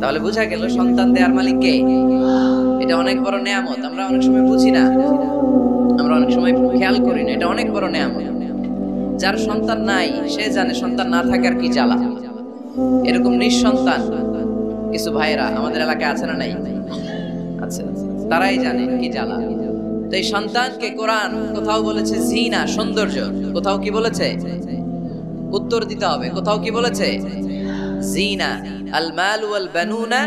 তাহলে বোঝা গেল সন্তান দেওয়ার মালিক কে। এটা অনেক বড় নেয়ামত, আমরা অনেক সময় বুঝি না, আমরা অনেক সময় খেয়াল করি না। এটা অনেক বড় নেয়ামত। যার সন্তান নাই সে জানে সন্তান না থাকার কি জ্বালা। এরকম নিঃসন্তান কিছু ভাইয়েরা আমাদের এলাকায় আছে না নাই? আচ্ছা, তারাই জানে কি জ্বালা। তো এই সন্তানকে কোরআন কোথাও বলেছে জিনা, সৌন্দর্য, কোথাও কি বলেছে? উত্তর দিতে হবে। কোথাও কি বলেছে? জিনা, আল মাল ওয়াল বানুনা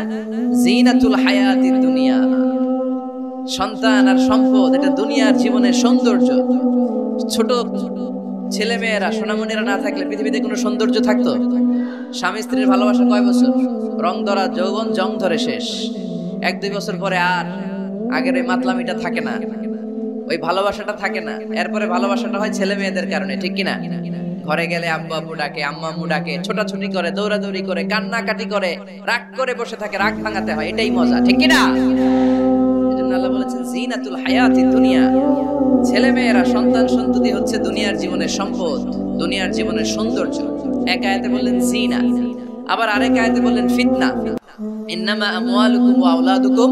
জিনাতুল হায়াতিদ দুনিয়া। সন্তান আর সম্পদ এটা দুনিয়ার জীবনের সৌন্দর্য। ছোট ছেলে মেয়েরা সোনামণিরা না থাকলে পৃথিবীতে কোনো সৌন্দর্য থাকতো? স্বামী স্ত্রীর ভালোবাসা কয় বছর? রং ধরা যৌবন, জং ধরে শেষ। 1-2 বছর পরে আর আগের ওই মাতলামিটা থাকে না, ওই ভালোবাসাটা থাকে না। এরপরে ভালোবাসাটা হয় ছেলে মেয়েদের কারণে, ঠিক কিনা? ঘরে গেলে আব্বু আব্বু ডাকে, আম্মা আম্মু ডাকে, ছোটাছুটি করে, দৌড়াদৌড়ি করে, কান্নাকাটি করে, রাগ করে বসে থাকে, রাগ ভাঙাতে হয়, এটাই মজা, ঠিক কিনা? এজন্য আল্লাহ বলেছেন জিনাতুল হায়াতিদ দুনিয়া। ছেলে মেয়েরা, সন্তান সন্ততি হচ্ছে দুনিয়ার জীবনের সম্পদ, দুনিয়ার জীবনের সৌন্দর্য। এক আয়াতে বললেন জিনা, আবার আরেক আয়াতে বললেন ফিতনা। ইন্নামা আমওয়ালুকুম ওয়া আওলাদুকুম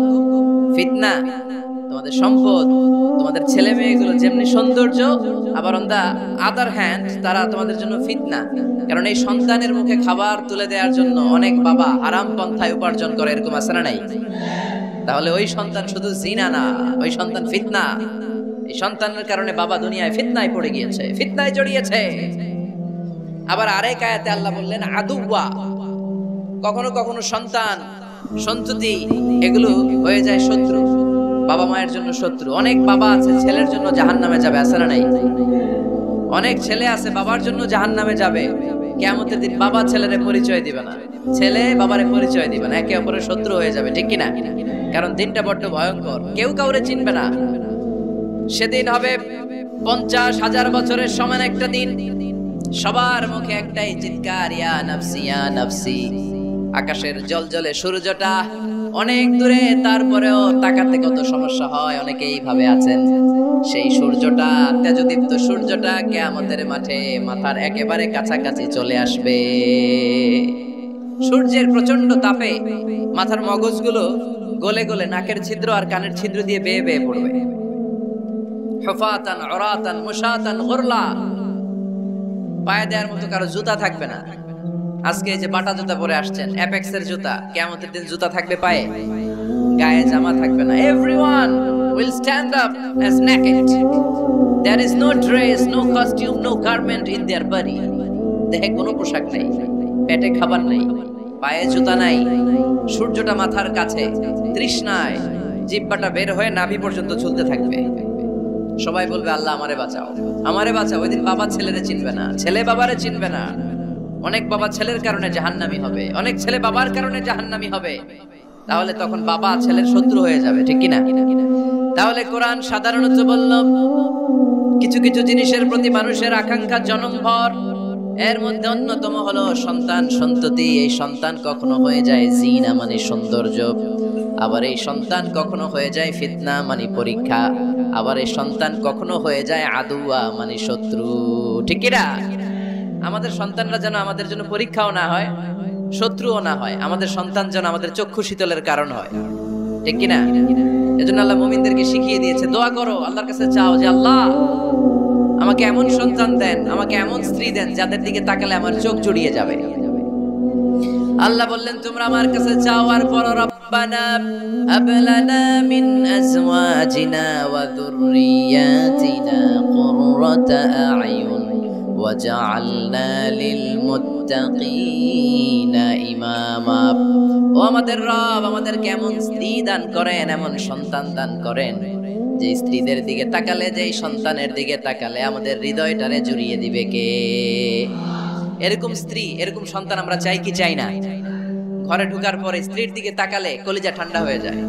ফিতনা। তোমাদের সম্পদ, তোমাদের ছেলে মেয়েগুলো যেমনি সৌন্দর্য, আবার অন দা আদার হ্যান্ড তারা তোমাদের জন্য ফিতনা। কারণ এই সন্তানের মুখে খাবার তুলে দেওয়ার জন্য অনেক বাবা হারাম পন্থায় উপার্জন করে, এরকম আছে না নাই? তাহলে ওই সন্তান শুধু জিনা না, ওই সন্তান ফিতনা। এই সন্তানের কারণে বাবা দুনিয়ায় ফিতনায় পড়ে গিয়েছে, ফিতনায় জড়িয়েছে। আবার আরেক আয়াতে আল্লাহ বললেন আদুওয়া। কখনো কখনো সন্তান সন্ততি এগুলো হয়ে যায় শত্রু, বাবা মায়ের জন্য শত্রু। অনেক বাবা আছে ছেলের জন্য জাহান্নামে যাবে, আছে না নাই? অনেক ছেলে আছে বাবার জন্য জাহান্নামে যাবে। কিয়ামতের দিন বাবা ছেলেরে পরিচয় দিবে না, ছেলে বাবারে পরিচয় দিবে না, একে অপরের শত্রু হয়ে যাবে, ঠিক কিনা? কারণ দিনটা বড্ড ভয়ঙ্কর, কেউ কাউরে চিনবে না। সেদিন হবে 50,000 বছরের সমান একটা দিন। সবার মুখে একটাই চিৎকার, ইয়া নাফসি ইয়া নাফসি। আকাশের জলজলে সূর্যটা অনেক দূরে, তারপরেও তাকাতে কত সমস্যা হয়, অনেকে এইভাবে আছেন। সেই সূর্যটা, তেজদীপ্ত সূর্যটা কিয়ামতের মাঠে মাথার একেবারে কাছাকাছি চলে আসবে। সূর্যের প্রচন্ড তাপে মাথার মগজগুলো গলে গলে নাকের ছিদ্র আর কানের ছিদ্র দিয়ে বেয়ে বেয়ে পড়বে। হুফাতান উরাতান মুশাতান গুরলা। পায়ে দেওয়ার মতো কারো জুতা থাকবে না। আজকে এই যে বাটা জুতা পরে আসছেন, অ্যাপেক্সের জুতা, কিয়ামতের দিন জুতা থাকবে পায়ে, গায়ে জামা থাকবে না। Everyone will stand up as naked. There is no dress, no costume, no garment in their body. দেহে কোনো পোশাক নেই, পেটে খাবার নেই, পায়ে জুতা নাই, সূর্যটা মাথার কাছে, তৃষ্ণায় জিহ্বাটা বের হয়ে নাভি পর্যন্ত ঝুলতে থাকবে। সবাই বলবে আল্লাহ আমারে বাঁচাও, আমারে বাঁচাও। ওই দিন বাবা ছেলেরে চিনবে না, ছেলে বাবারে চিনবে না। অনেক বাবা ছেলের কারণে জাহান্নামী হবে, অনেক ছেলে বাবার কারণে জাহান্নামী হবে। তাহলে তখন বাবা ছেলের শত্রু হয়ে যাবে, ঠিক কিনা? তাহলে কোরআন সাধারণত বলল কিছু কিছু জিনিসের প্রতি মানুষের আকাঙ্ক্ষা জনমভর। এর মধ্যে অন্যতম হলো সন্তান সন্ততি। এই সন্তান কখনো হয়ে যায় জিনা মানে সৌন্দর্য, আবার এই সন্তান কখনো হয়ে যায় ফিতনা মানে পরীক্ষা, আবার এই সন্তান কখনো হয়ে যায় আদুয়া মানে শত্রু, ঠিক কিনা? আমাদের সন্তানরা যেন আমাদের জন্য পরীক্ষাও না হয়, শত্রুও না হয়। আমাদের সন্তান যেন আমাদের চক্ষু শীতলের কারণ হয়, ঠিক কিনা? এজন্য আল্লাহ মুমিনদেরকে শিখিয়ে দিয়েছে, দোয়া করো, আল্লাহর কাছে চাও যে আল্লাহ আমাকে এমন সন্তান দেন, আমাকে এমন স্ত্রী দেন যাদের দিকে তাকালে আমার চোখ জুড়িয়ে যাবে। আল্লাহ বললেন তোমরা আমার কাছে চাও আর পড়ো, রব্বানা হাব লানা মিন আজওয়াজিনা ওয়া যুররিয়াতিনা কুররাতা আ'য়ুন ওয়াজআলনা লিল মুত্তাকিনা ইমামা। ও আমাদের রব, আমাদেরকে এমন স্ত্রী দান করেন, এমন সন্তান দান করেন যে স্ত্রীদের দিকে তাকালে, যে সন্তানের দিকে তাকালে আমাদের হৃদয়টারে জুড়িয়ে দিবে কে? এরকম স্ত্রী, এরকম সন্তান আমরা চাই কি চাই না? ঘরে ঢোকার পরে স্ত্রীর দিকে তাকালে কলিজা ঠান্ডা হয়ে যায়,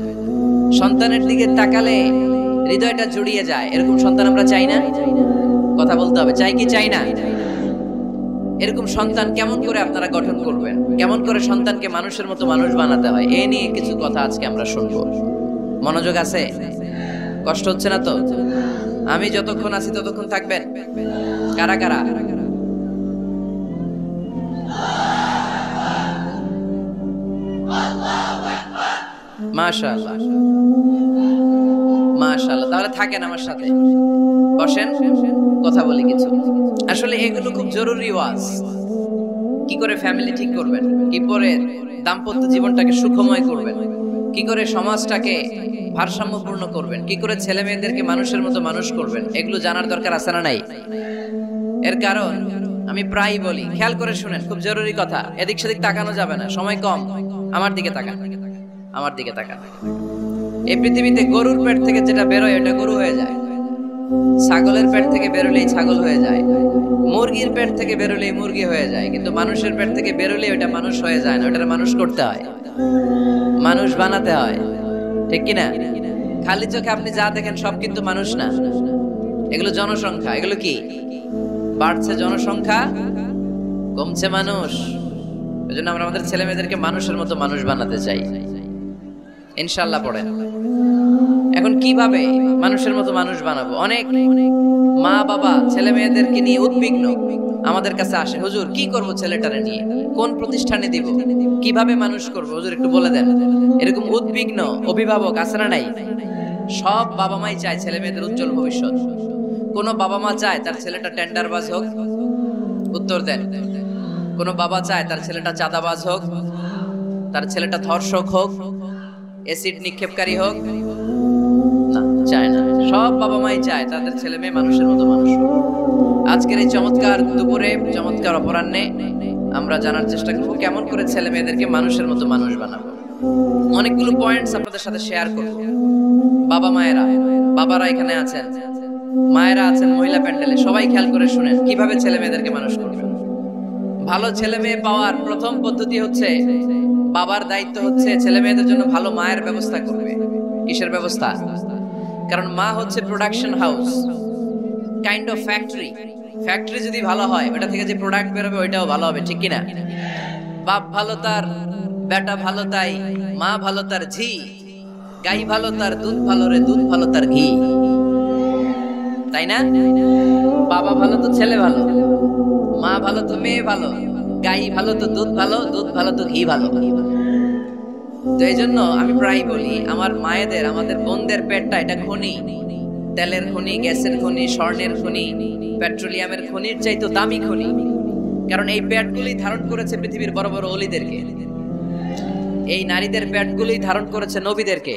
সন্তানের দিকে তাকালে হৃদয়টা জুড়িয়ে যায়। এরকম সন্তান আমরা চাই না? কথা বলতে হবে, চাই কি চাই না? এরকম সন্তান কেমন করে আপনারা গঠন করবেন, কেমন করে সন্তানকে মানুষের মতো মানুষ বানাতে হয়, এ নিয়ে কিছু কথা আজকে আমরা শুনবো। মনোযোগ আছে? কষ্ট হচ্ছে না তো? আমি যতক্ষণ আছি ততক্ষণ থাকবেন? কারা কারা? আল্লাহ মাশাআল্লাহ, মাশাআল্লাহ। তাহলে থাকেন আমার সাথে, বসেন, কথা বলি কিছু। আসলে এগুলো খুব জরুরি ওয়াজ। কি করে ফ্যামিলি ঠিক করবেন, কি করে দাম্পত্য জীবনটাকে সুখময় করবেন, কি করে সমাজটাকে ভারসাম্যপূর্ণ করবেন, কি করে ছেলে মেয়েদেরকে মানুষের মতো মানুষ করবেন, এগুলো জানার দরকার আছে না নাই? এর কারণ আমি প্রায় বলি, খেয়াল করে শুনেন, খুব জরুরি কথা, এদিক সেদিক তাকানো যাবে না, সময় কম। আমার দিকে তাকান, আমার দিকে তাকান। এই পৃথিবীতে গরুর পেট থেকে যেটা বেরোয় এটা গরু হয়ে যায়, ছাগলের পেট থেকে বেরোলেই ছাগল হয়ে যায়, মুরগির পেট থেকে বেরোলেই মুরগি হয়ে যায়, কিন্তু মানুষের পেট থেকে বেরোলেই ওটা মানুষ হয়ে যায় না, ওটা মানুষ করতে হয়, মানুষ বানাতে হয়, ঠিক কিনা? খালি চোখে আপনি যা দেখেন সব কিন্তু মানুষ না, এগুলো জনসংখ্যা। এগুলো কি? বাড়ছে জনসংখ্যা, কমছে মানুষ। এজন্য আমরা আমাদের ছেলে মেয়েদেরকে মানুষের মতো মানুষ বানাতে চাই, ইনশাআল্লাহ। পড়েন এখন কিভাবে মানুষের মতো মানুষ বানাবো। অনেক মা বাবা ছেলে মেয়েদেরকে নিয়ে উদ্বিগ্ন, আমাদের কাছে আসে, হুজুর কি করব ছেলেটারে নিয়ে, কোন প্রতিষ্ঠানে দিব, কিভাবে মানুষ করব, হুজুর একটু বলে দেন। এরকম উদ্বিগ্ন অভিভাবক আছে না নাই? সব বাবা মাই চায় ছেলে মেয়েদের উজ্জ্বল ভবিষ্যৎ। কোন বাবা মা চায় তার ছেলেটা টেন্ডারবাজ হোক? উত্তর দেন। কোন বাবা চায় তার ছেলেটা চাঁদাবাজ হোক, তার ছেলেটা ধর্ষক হোক, অ্যাসিড নিক্ষেপকারী হোক? না, চায় না। সব বাবা মাই চায় তাদের ছেলে মেয়ে মানুষের মতো মানুষ হোক। আজকের এই চমৎকার দুপুরে, চমৎকার অপরাহ্নে আমরা জানার চেষ্টা করব কেমন করে ছেলে মেয়েদেরকে মানুষের মতো মানুষ বানাবো। অনেকগুলো পয়েন্টস আপনাদের সাথে শেয়ার করব। বাবা মায়েরা, বাবারা এখানে আছেন, মায়েরা আছেন মহিলা প্যান্ডেলে, সবাই খেয়াল করে শুনেন কিভাবে ছেলে মেয়েদেরকে মানুষ করবেন। ভালো ছেলে মেয়ে পাওয়ার প্রথম পদ্ধতি হচ্ছে, বাবার দায়িত্ব হচ্ছে ছেলে মেয়েদের জন্য ভালো মায়ের ব্যবস্থা করবে। কিসের ব্যবস্থা? কারণ মা হচ্ছে production house, kind of factory. Factory যদি ভালো হয়, ওটা থেকে যে প্রোডাক্ট বেরোবে ওইটাও ভালো হবে, ঠিক কিনা? বাপ ভালো তার বেটা ভালো তাই, মা ভালো তার ঝি, গাই ভালো তার দুধ ভালো রে, দুধ ভালো তার ঘি, তাই না? বাবা ভালো তো ছেলে ভালো, মা ভালো তো মেয়ে ভালো, গাই ভালো তো দুধ ভালো, দুধ ভালো তো ঘি ভালো। তো এই জন্য আমি প্রায় বলি, আমার মায়েদের, আমাদের বোনদের পেটটা এটা খনি, তেলের খনি, গ্যাসের খনি, স্বর্ণের খনি, পেট্রোলিয়ামের খনির চাইতো দামি খনি। কারণ এই পেটগুলি ধারণ করেছে পৃথিবীর বড় বড় অলিদেরকে, এই নারীদের পেটগুলি ধারণ করেছে নবীদেরকে।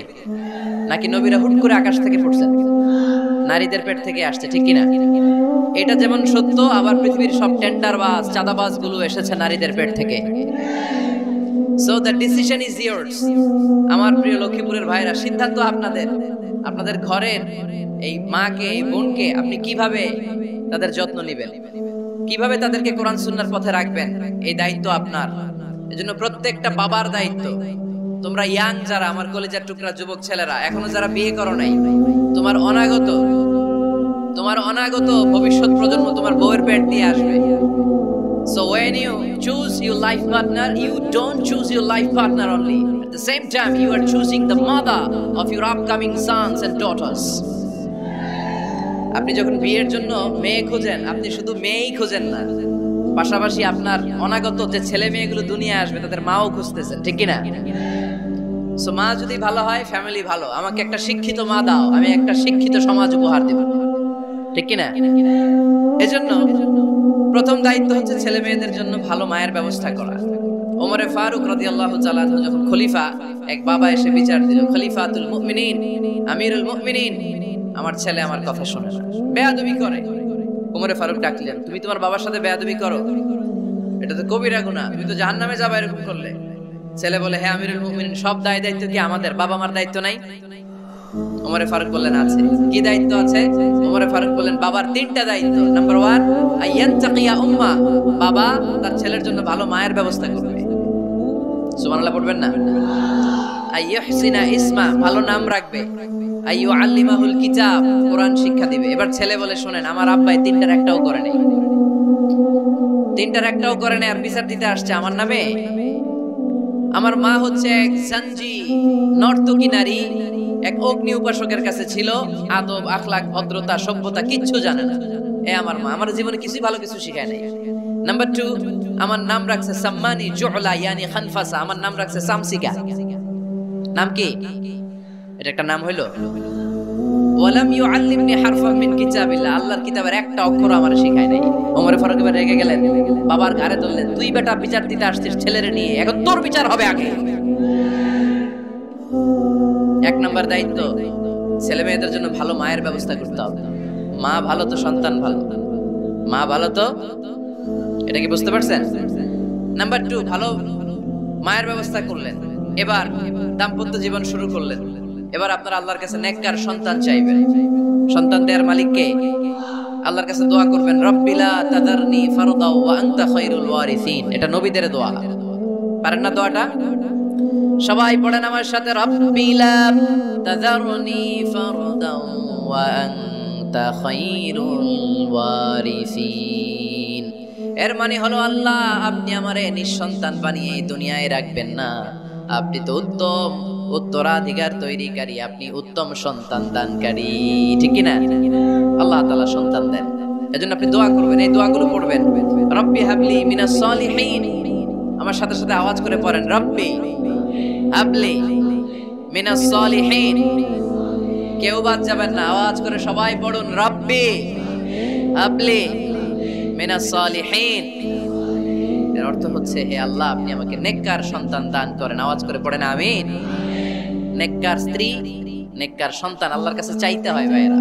নাকি নবীরা হুট করে আকাশ থেকে পড়ছেন? নারীদের পেট থেকে আসছে, ঠিক কিনা? এটা যেমন সত্য, আবার পৃথিবীর সব টেন্ডারবাজ, চাঁদাবাজ গুলো এসেছে নারীদের পেট থেকে। So the decision is yours. আমার প্রিয় লক্ষ্মীপুরের ভাইরা, সিদ্ধান্ত আপনাদের। আপনাদের ঘরের এই মাকে, এই বোনকে আপনি কিভাবে তাদের যত্ন নেবেন, কিভাবে তাদেরকে কোরআন সুন্নাহর পথে রাখবেন, এই দায়িত্ব আপনার। এজন্য প্রত্যেকটা বাবার দায়িত্ব। তোমরা ইয়াং যারা, আমার কলেজের টুকরা যুবক ছেলেরা, এখনো যারা বিয়ে করো নাই, তোমার অনাগত ভবিষ্যৎ প্রজন্ম তোমার বউয়ের পেট দিয়ে আসবে। So when you choose your life partner, you don't choose your life partner only. At the same time, you are choosing the mother of your upcoming sons and daughters. আপনি যখন বিয়ের জন্য মেয়ে খোঁজেন, আপনি শুধু মেয়েই খোঁজেন না, পাশাপাশি আপনার অনাগত যে ছেলে মেয়েগুলো দুনিয়ায় আসবে তাদের মাও খুঁজতেছেন, ঠিক কিনা? সো মা যদি ভালো হয়, ফ্যামিলি ভালো। আমাকে একটা শিক্ষিত মা দাও, আমি একটা শিক্ষিত সমাজ উপহার দেব, ঠিক কিনা? এজন্য প্রথম দায়িত্ব হচ্ছে ছেলে মেয়েদের জন্য ভালো মায়ের ব্যবস্থা করা। ওমরে ফারুক রাদিয়াল্লাহু তাআলা আনহু যখন খলিফা, এক বাবা এসে বিচার দিল, খলিফাতুল মুমিনিন, আমিরুল মুমিনিন, আমার ছেলে আমার কথা শোনে না, বেয়াদবি করে। ওমরে ফারুক ডাকলেন, তুমি তোমার বাবার সাথে বেয়াদবি করো, এটা তো কবিরা গুনাহ, তুমি তো জাহান্নামে যাবে এরকম করলে। ছেলে বলে, হ্যাঁ আমিরুল মুমিনিন, সব দায়িত্ব কি আমাদের? বাবা মার দায়িত্ব নাই? ওমরে ফারুক বললেন, আছে। কি দায়িত্ব আছে? ওমরে ফারুক বললেন, বাবার 3টা দায়িত্ব। নাম্বার 1, আইয়ানতাকিয়া উম্মা, বাবা তার ছেলের জন্য ভালো মায়ের ব্যবস্থা করবে। সুবহানাল্লাহ পড়বেন না? আইয়ুহসিনা ইসমা, ভালো নাম রাখবে। আইয়ুআল্লিমাহুল কিতাব, কোরআন শিক্ষা দিবে। এবার ছেলে বলে, শুনেন, আমার আব্বাই 3টার একটাও করে নাই, 3টার একটাও করে নাই, আর বিচার দিতে আসছে আমার নামে। আমার মা হচ্ছে এক জাঞ্জি, নর্তকী নারী, এক অগ্নি উপাসকের কাছে ছিল, আদব, আখলাক, ভদ্রতা, সভ্যতা কিচ্ছু জানে না। এ আমার মা, আমার জীবনে কিছুই ভালো কিছু শিখায় নাই। নাম্বার 2, আমার নাম রাখছে সাম্মানি জুহলা, ইয়ানি খানফাসা, আমার নাম রাখছে সামসিকা। নাম কি? এটা একটা নাম হইলো? ওয়ালাম ইউআল্লিমনি হারফাম মিন কিতাবিল্লাহ, আল্লাহর কিতাবের একটা অক্ষর আমার শিখায় নাই। ওমর ফারুক এবার রেগে গেলেন, বাবার ঘাড়ে ধরলেন, তুই বেটা বিচার দিতে আসছিস ছেলেরে নিয়ে, এখন তোর বিচার হবে আগে। এক নাম্বার দায়িত্ব, ছেলে মেয়েদের জন্য ভালো মায়ের ব্যবস্থা করতে হবে। মা ভালো তো সন্তান ভালো, মা ভালো তো, এটা কি বুঝতে পারছেন? নাম্বার 2, ভালো মায়ের ব্যবস্থা করলেন, এবার দাম্পত্য জীবন শুরু করলেন। এবার আপনারা আল্লাহর কাছে নেককার সন্তান চাইবেন। সন্তান দেওয়ার মালিক কে? আল্লাহর কাছে দোয়া করবেন, রব্বিলা তাদারনি ফারদা ওয়া আনতা খায়রুল ওয়ারিসিন। এটা নবীদের দোয়া, পারেন না দোয়াটা? সবাই পড়েন আমার সাথে, রব্বিলা তাদারনি ফারদা ওয়া আনতা খায়রুল ওয়ারিসিন। এর মানে হলো, আল্লাহ আপনি আমারে নিঃসন্তান বানিয়ে দুনিয়ায় রাখবেন না, আপনি তো উত্তম উত্তরাধিকার তৈরিকারী, আপনি উত্তম সন্তান দানকারী, ঠিক কি না? আল্লাহ তাআলা সন্তান দেন, এজন্য আপনি দোয়া করবেন, এই দোয়াগুলো পড়বেন। রব্বি হাবলি মিনাস সালিহিন, আমার সাথে সাথে আওয়াজ করে পড়েন, রব্বি হাবলি মিনাস সালিহিন। কেউ বাদ যাবেন না, আওয়াজ করে সবাই পড়ুন, রব্বি হাবলি মিনাস সালিহিন। এর অর্থ হচ্ছে, হে আল্লাহ আপনি আমাকে নেককার সন্তান দান করেন। আওয়াজ করে পড়েন আমিন। নেককার স্ত্রী, নেককার সন্তান আল্লাহর কাছে চাইতে হয় ভাইরা,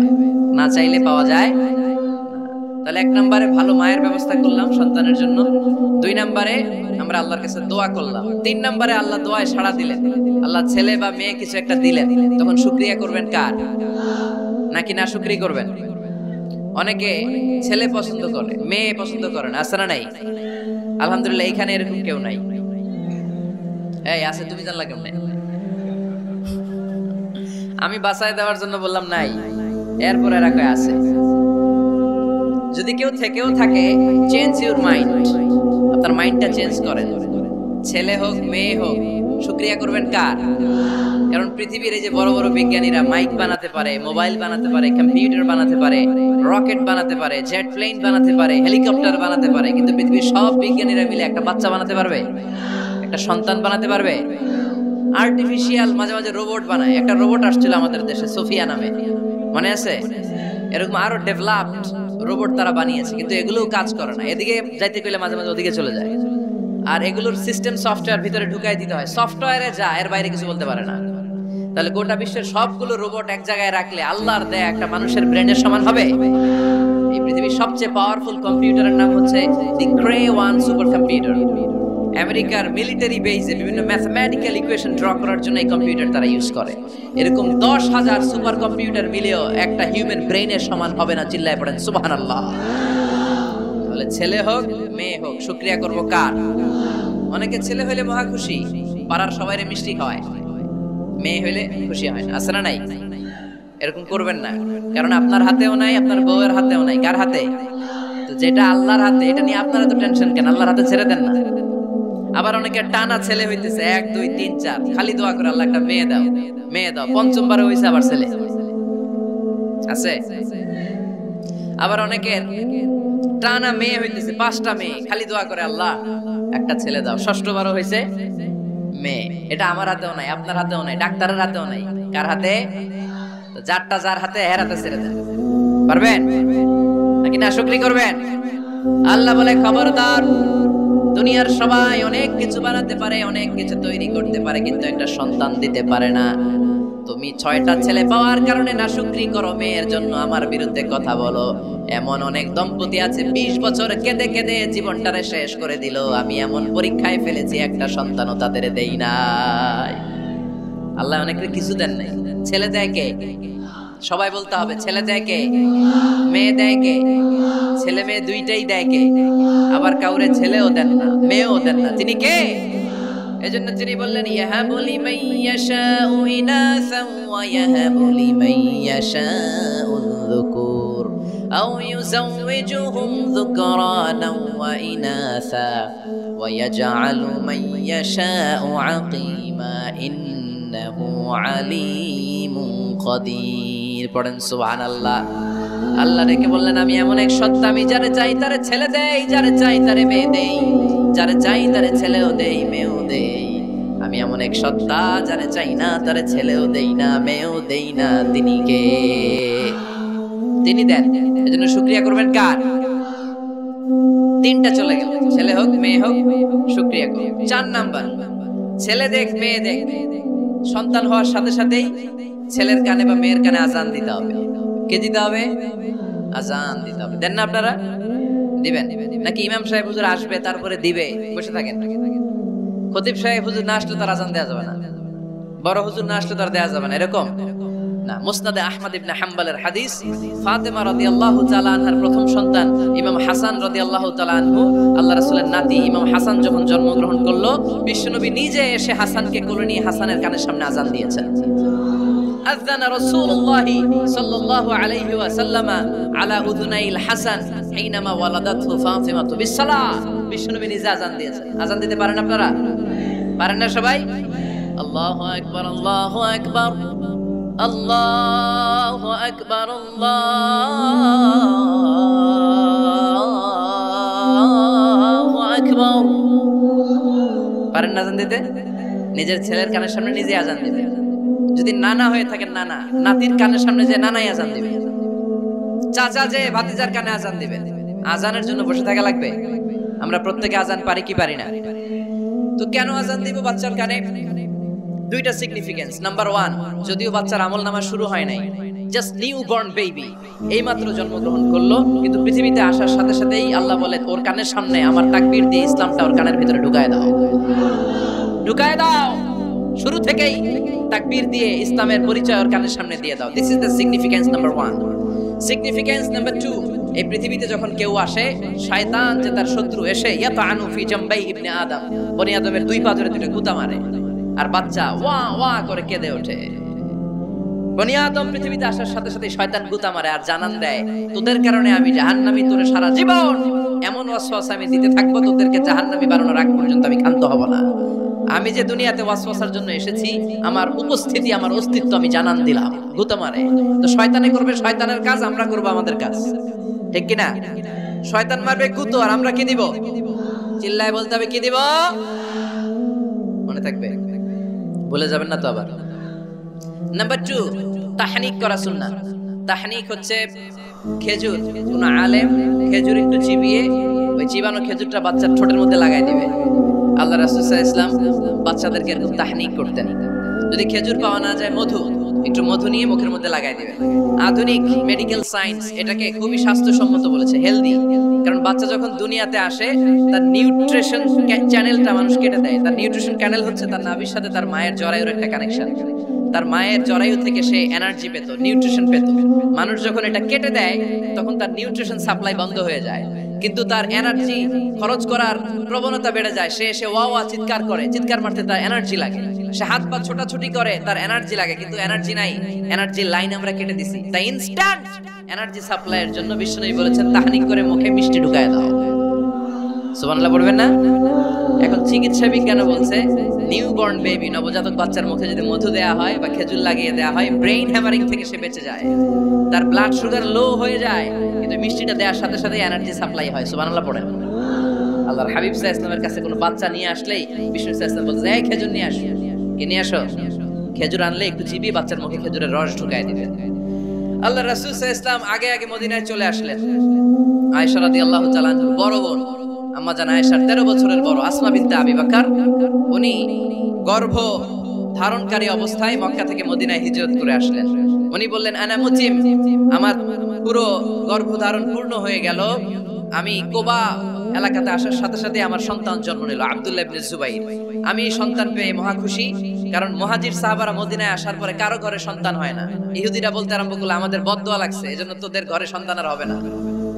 না চাইলে পাওয়া যায়। তাহলে 1 নম্বরে ভালো মায়ের ব্যবস্থা করলাম সন্তানের জন্য, 2 নম্বরে আমরা আল্লাহর কাছে দোয়া করলাম, 3 নম্বরে আল্লাহ দোয়ায় সাড়া দিলেন, আল্লাহ ছেলে বা মেয়ে কিছু একটা দিলেন, তখন শুকরিয়া করবেন কার? নাকি না শুকরিয়া করবেন? অনেকে ছেলে পছন্দ করে, মেয়ে পছন্দ করেন, আছে না নাই? আলহামদুলিল্লাহ এখানে এরকম কেউ নাই। এই আছে, তুমি জানলা কেমনে? আমি বাঁচায় দেওয়ার জন্য বললাম নাই, এরপরে রাখে আছে। যদি কেউ থেকেও থাকে, চেঞ্জ ইউর মাইন্ড, আপনার মাইন্ডটা চেঞ্জ করেন। ছেলে হোক মেয়ে হোক, শুকরিয়া করবেন কার? কারণ পৃথিবীর এই যে বড় বড় বিজ্ঞানীরা মাইক বানাতে পারে, মোবাইল বানাতে পারে, কম্পিউটার বানাতে পারে, রকেট বানাতে পারে, জেট প্লেন বানাতে পারে, হেলিকপ্টার বানাতে পারে, কিন্তু পৃথিবীর সব বিজ্ঞানীরা মিলে একটা বাচ্চা বানাতে পারবে? একটা সন্তান বানাতে পারবে? আর্টিফিশিয়াল মাঝে মাঝে রোবট বানায়। একটা রোবট আসছিল আমাদের দেশে, সোফিয়া নামে, মনে আছে? এরকম আরো ডেভেলপড রোবট তারা বানিয়েছে, কিন্তু এগুলোও কাজ করে না। এদিকে যাইতে গেলে মাঝে মাঝে ওদিকে চলে যায়, আর এগুলোর সিস্টেম সফটওয়্যার ভিতরে ঢুকাই দিতে হয়, সফটওয়্যারে যা, এর বাইরে কিছু বলতে পারে না। তাহলে গোটা বিশ্বের সবগুলো রোবট এক জায়গায় রাখলে আল্লাহর দেয়া একটা মানুষের ব্রেনের সমান হবে? এই পৃথিবীর সবচেয়ে পাওয়ারফুল কম্পিউটারের নাম হচ্ছে দি ক্রে 1 সুপার কম্পিউটার। আমেরিকার মিলিটারি বেসে বিভিন্ন ম্যাথমেটিক্যাল ইকুয়েশন ড্র করার জন্য এই কম্পিউটার তারা ইউজ করে। এরকম 10,000 সুপার কম্পিউটার মিলেও একটা হিউম্যান ব্রেনের সমান হবে না। চিল্লায় পড়েন সুবহানাল্লাহ। তাহলে ছেলে হোক মেয়ে হোক, শুকরিয়া করব কার? অনেকে ছেলে হইলে মহা খুশি, পাড়ার সবাইরে মিষ্টি খাওয়ায়, মেয়ে হইলে খুশি হয় না, আছে না নাই? এরকম করবেন না, কারণ আপনার হাতেও নাই, আপনার বউয়ের হাতেও নাই। কার হাতে? তো যেটা আল্লাহর হাতে, এটা নিয়ে আপনারা তো টেনশন কেন? আল্লাহর হাতে ছেড়ে দেন না। আবার অনেকে টানা ছেলে হইতেছে, 1 2 3 4, খালি দোয়া করে আল্লাহ একটা মেয়ে দাও, মেয়ে দাও। 5ম হইছে আবার ছেলে আছে। আবার অনেকের টানা মেয়ে হইতেছে, 5টা মেয়ে, খালি দোয়া করে আল্লাহ একটা ছেলে দাও। 6বার হইছে মেয়ে। এটা আমার হাতেও নাই, আপনার হাতেও নাই, ডাক্তারের হাতেও নাই। কার হাতে? তো যারটা যার হাতে, এর হাতে ছেড়ে দেন। পারবেন নাকি না শুকরি করবেন? আল্লাহ বলে, খবরদার, দুনিয়ার সবাই অনেক কিছু বানাতে পারে, অনেক কিছু তৈরি করতে পারে, কিন্তু একটা সন্তান দিতে পারে না। তুমি 6টা ছেলে পাওয়ার কারণে না শুকরি করো, মেয়ের জন্য আমার বিরুদ্ধে কথা বলো। এমন অনেক দম্পতি আছে 20 বছর কেঁদে কেঁদে জীবনটারে শেষ করে দিল। আমি এমন পরীক্ষায় ফেলেছি, একটা সন্তানও তাদের দেই নাই। আল্লাহ অনেকের কিছু দেন নাই। ছেলে দেয় কে? সবাই বলতে হবে, ছেলে দেয় কে? মেয়ে দেয় কে? ছেলে মেয়ে দুইটাই দেয় কে? আবার কাউরে ছেলেও দেন না, মেয়েও দেন না। তিনি কে? এজন্য তিনি বললেন, ইয়াহাবু লিমান ইয়াশাউ ইনাসান ওয়া ইয়াহাবু লিমান ইয়াশাউ যুকুর আও ইউযাওয়িজুহুম যুকরানান ওয়া ইনাসা ওয়া ইয়াজআলু মান ইয়াশাউ আকীমা ইন্নাহু আলীমুন কাদির। পড়েন সুবহানাল্লাহ। আল্লাহ রেখে বললেন, আমি এমন এক সত্তা, আমি যারে চাই তারে ছেলে দেই, যারে চাই তারে মেয়ে দেই, যারে চাই তারে ছেলেও দেই, মেয়েও দেই। আমি এমন এক সত্তা যারে চাই না তারে ছেলেও দেই না মেয়েও দেই না, তিনি কে? তিনি দেন। এজন্য শুকরিয়া করবেন কার? তিনটা চলে গেল, ছেলে হোক মেয়ে হোক, শুকরিয়া করুন। 4 নাম্বার, ছেলে দেখ মেয়ে দেখ, সন্তান হওয়ার সাথে সাথেই ছেলের কানে বা মেয়ের কানে আজান দিতে হবে। কে দিতে হবে? আজান দিতে হবে। দেন না আপনারা? দিবেন নাকি ইমাম সাহেব হুজুর আসবে তারপরে দিবে বসে থাকেন? খতিব সাহেব হুজুর না আসলে তার আজান দেওয়া যাবে না, বড় হুজুর না আসলে তার দেওয়া যাবে না, এরকম না। মুসনাদে আহমদ ইবনে হাম্বলের হাদিস, ফাতেমা রাদিয়াল্লাহু তাআলা আনহার প্রথম সন্তান ইমাম হাসান রাদিয়াল্লাহু তাআলা আনহু, আল্লাহ রাসূলের নাতি ইমাম হাসান যখন জন্মগ্রহণ করলো, বিশ্বনবী নিজে এসে হাসানকে কোলে নিয়ে হাসানের কানের সামনে আজান দিয়েছেন। আযানা রাসূলুল্লাহি সাল্লাল্লাহু আলাইহি ওয়াসাল্লাম আলা উযুনাইল হাসান হিনামা ওয়ালাদাতহু ফাতিমাতু বিসসালাহ। বিশ্বনবী নিজে আজান দিয়েছেন। আজান দিতে পারেন আপনারা? পারেন না সবাই? আল্লাহু আকবার, আল্লাহু আকবার, আল্লাহু আকবার, আল্লাহু আকবার। পারেন না আজান দিতে? নিজের ছেলের কানের সামনে নিজে আজান দিবে। যদি নানা হয়ে থাকেন, নানা নাতির কানের সামনে যে নানাই আজান দিবে, চাচা যে ভাতিজার কানে আজান দিবে। আজানের জন্য বসে থাকা লাগবে? আমরা প্রত্যেকে আজান পারি কি পারি না? তো কেন আজান দিব বাচ্চার কানে? দুইটা সিগনিফিকেন্স। নাম্বার 1, যদিও বাচ্চার আমলনামা শুরু হয় নাই, জাস্ট নিউ বর্ন বেবি, এইমাত্র জন্মগ্রহণ করলো, কিন্তু পৃথিবীতে আসার সাথে সাথেই আল্লাহ বলে ওর কানের সামনে আমার তাকবীর দিয়ে ইসলামটা ওর কানের ভিতরে ঢুকায় দাও, ঢুকায় দাও। শুরু থেকেই তাকবীর দিয়ে ইসলামের পরিচয় ওর কানের সামনে দিয়ে দাও। This is the significance number 1। Significance number 2, এই পৃথিবীতে যখন কেউ আসে, শয়তান যে তার শত্রু এসে ইয়াতানু ফি জামবাই ইবনে আদম, বনি আদমের দুই পা ধরে দুটো গুতা মারে, আর বাচ্চা ওয়া ওয়া করে কেঁদে ওঠে। বনি আদম পৃথিবীতে আসার সাথে সাথে শয়তান গুতা মারে আর জানান দেয়, তোদের কারণে আমি জাহান্নামী, তোরে সারা জীবন এমন ওয়াসওয়াসা আমি দিতে থাকবো, তোদেরকে জাহান্নামী বানানোর আগ পর্যন্ত আমি ক্ষান্ত হব না। আমি যে দুনিয়াতে ওয়াসওয়াসার জন্য এসেছি, আমার উপস্থিতি, আমার অস্তিত্ব আমি জানান দিলাম। গুতা মারে। তো শয়তানে করবে শয়তানের কাজ, আমরা করব আমাদের কাজ, ঠিক কি না? শয়তান মারবে গুতো, আর আমরা কি দিব? চিল্লায় বলতে হবে কি দিব? মনে থাকবে, ভুলে যাবেন না তো আবার। নাম্বার 2, তাহনিক করা সুন্নাহ। তাহনিক হচ্ছে খেজুর, কোন আলেম খেজুর একটু চিবিয়ে ওই চিবানো খেজুরটা বাচ্চার ঠোঁটের মধ্যে লাগাই দিবে। আল্লাহ রাসূল সাল্লাল্লাহু আলাইহি ওয়াসাল্লাম বাচ্চাদেরকে এরকম তাহনিক করতেন। যদি খেজুর পাওয়া না যায়, মধু, একটু মধু নিয়ে মুখের মধ্যে লাগাই দিবে। আধুনিক মেডিকেল সায়েন্স এটাকে খুবই স্বাস্থ্যসম্মত বলেছে, হেলদি। কারণ বাচ্চা যখন দুনিয়াতে আসে, তার নিউট্রিশন চ্যানেলটা মানুষ কেটে দেয়। তার নিউট্রিশন চ্যানেল হচ্ছে তার নাভির সাথে তার মায়ের জরায়ুর একটা কানেকশন। তার মায়ের জরায়ু থেকে সে এনার্জি পেত, নিউট্রিশন পেত। মানুষ যখন এটা কেটে দেয়, তখন তার নিউট্রিশন সাপ্লাই বন্ধ হয়ে যায়, কিন্তু তার এনার্জি খরচ করার প্রবণতা বেড়ে যায়। সে এসে ওয়া ওয়া চিৎকার করে, চিৎকার মারতে তার এনার্জি লাগে। সে হাত পা ছোটাছুটি করে, তার এনার্জি লাগে, কিন্তু এনার্জি নাই, এনার্জির লাইন আমরা কেটে দিছি। তাই ইনস্ট্যান্ট এনার্জি সাপ্লাইয়ের জন্য বিশ্বনবী বলেছেন তাহনিক করে মুখে মিষ্টি ঢুকায় দাও। সুবহানাল্লাহ পড়বেন না? এখন চিকিৎসা বিজ্ঞান বলছে, নিউবর্ন বেবি, নবজাতক বাচ্চার মুখে যদি মধু দেয়া হয় বা খেজুর লাগিয়ে দেয়া হয়, ব্রেইন হ্যামারিং থেকে সে বেঁচে যায়। তার ব্লাড সুগার লো হয়ে যায়, কিন্তু মিষ্টিটা দেওয়ার সাথে সাথে এনার্জি সাপ্লাই হয়। সুবহানাল্লাহ পড়েন। আল্লাহর হাবিব সাল্লাল্লাহু আলাইহি ওয়াসাল্লামের কাছে কোনো বাচ্চা নিয়ে আসলেই বিষ্ণু সাল্লাল্লাহু আলাইহি ওয়াসাল্লাম বলতেন, এই খেজুর নিয়ে আসো। কে নিয়ে আসো? খেজুর আনলে একটু চিবিয়ে বাচ্চার মুখে খেজুরের রস ঢুকায় দিবেন। আল্লাহ রাসূল সাল্লাল্লাহু আলাইহি ওয়াসাল্লাম আগে আগে মদিনায় চলে আসলেন। আয়েশা রাদিয়াল্লাহু তাআলা আনহার বড় বোন, আম্মা জান আয়েশার 13 বছরের বড় আসমা বিনতে আবি বকর, উনি গর্ভ ধারণকারী অবস্থায় মক্কা থেকে মদিনায় হিজরত করে আসলেন। উনি বললেন, আনা মুতিম, আমার পুরো গর্ভধারণ পূর্ণ হয়ে গেল। আমি কোবা এলাকাতে আসার সাথে সাথে আমার সন্তান জন্ম নিল, আব্দুল্লাহ ইবনে জুবাইর। আমি সন্তান পেয়ে মহা খুশি, কারণ মুহাজির সাহাবারা মদিনায় আসার পরে কারো ঘরে সন্তান হয় না। ইহুদিরা বলতে আরম্ভ করলো, আমাদের বদদোয়া লাগছে, এজন্য তোদের ঘরে সন্তান আর হবে না।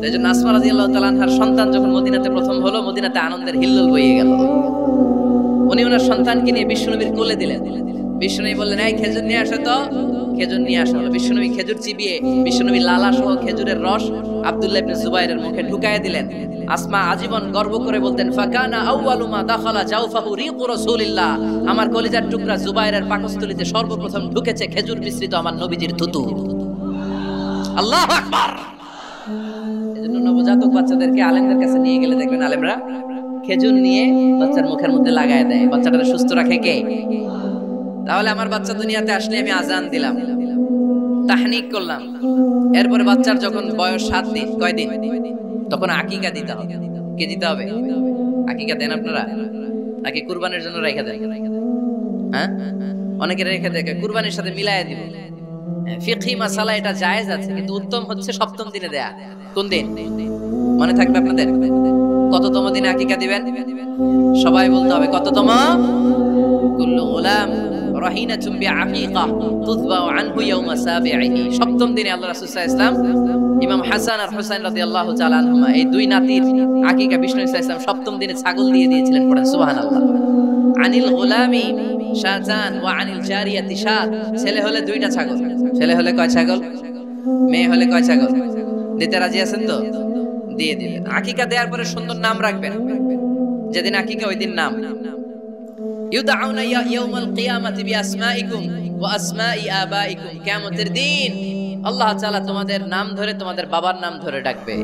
এজন্য আসমা রাদিয়াল্লাহু তাআলা আনহার সন্তান যখন মদিনাতে প্রথম হলো, মদিনাতে আনন্দের হিল্লোল বইয়ে গেল। উনি ওনার সন্তানকে নিয়ে বিশ্বনবীর কোলে দিলেন। বিশ্বনবী বললেন, এই খেজুর নিয়ে আসো তো। খেজুর নিয়ে আসা হলো। বিশ্বনবী খেজুর চিবিয়ে বিশ্বনবী লালা সহ খেজুরের রস আব্দুল্লাহ ইবনে জুবাইরের মুখে ঢুকায় দিলেন। আসমা আজীবন গর্ব করে বলতেন, ফাকানা আউয়ালু মা দাখালা জাওফাহু রিকু রাসূলিল্লাহ, আমার কলিজার টুকরা জুবাইরের পাকস্থলীতে সর্বপ্রথম ঢুকেছে খেজুর মিশ্রিত আমার নবীজির থুতু। আল্লাহু আকবার। এজন্য নবজাতক বাচ্চাদেরকে আলেমদের কাছে নিয়ে গেলে দেখবেন আলেমরা খেজুর নিয়ে বাচ্চার মুখের মধ্যে লাগায় দেয়, বাচ্চাটা সুস্থ রাখে কে? তাহলে আমার বাচ্চা দুনিয়াতে আসলে আমি আজান দিলাম, তাহনিক করলাম, এরপরে বাচ্চার যখন বয়স 7 দিন, কয় দিন, তখন আকিকা দিতে হবে। কে দিতে হবে? আকিকা দেন আপনারা নাকি কুরবানির জন্য রেখে দেন? হ্যাঁ, অনেকে রেখে দেয়, কুরবানির সাথে মিলায় দিব। ফিকহি মাসালা এটা জায়েজ আছে, কিন্তু উত্তম হচ্ছে 7ম দিনে দেয়া। কোন দিন মনে থাকবে আপনাদের? কততম দিনে আকিকা দিবেন? সবাই বলতে হবে কততম? কুল্লু গুলাম রাহিনাতুম বিআকিকা তুযবাউ আনহু ইয়াওমা সাবিহি। 7ম দিনে আল্লাহ রাসূল সাল্লাল্লাহু আলাইহি ওয়াসাল্লাম ইমাম হাসান আর হুসাইন রাদিয়াল্লাহু তাআলা আনহুমা এই দুই নাতির আকিকা বিষ্ণু সাল্লাল্লাহু আলাইহি ওয়াসাল্লাম 7ম দিনে ছাগল দিয়ে দিয়েছিলেন। পড়েন সুবহানাল্লাহ। আনিল গুলামি শাজান ওয়া আনিল জারিয়াতি শাত। ছেলে হলে 2টা ছাগল, ছেলে হলে কয় ছাগল, মেয়ে হলে কয় ছাগল? দিতে রাজি আছেন তো? দিয়ে দিবেন। আকিকা দেওয়ার পরে সুন্দর নাম রাখবেন। যেদিন আকিকা ওই দিন নাম। ইউদাউনা ইয়াউমাল কিয়ামাতি বিআসমাইকুম ওয়া আসমাই আবাইকুম। কিয়ামতের দিন আল্লাহ তাআলা তোমাদের নাম ধরে, তোমাদের বাবার নাম ধরে ডাকবে।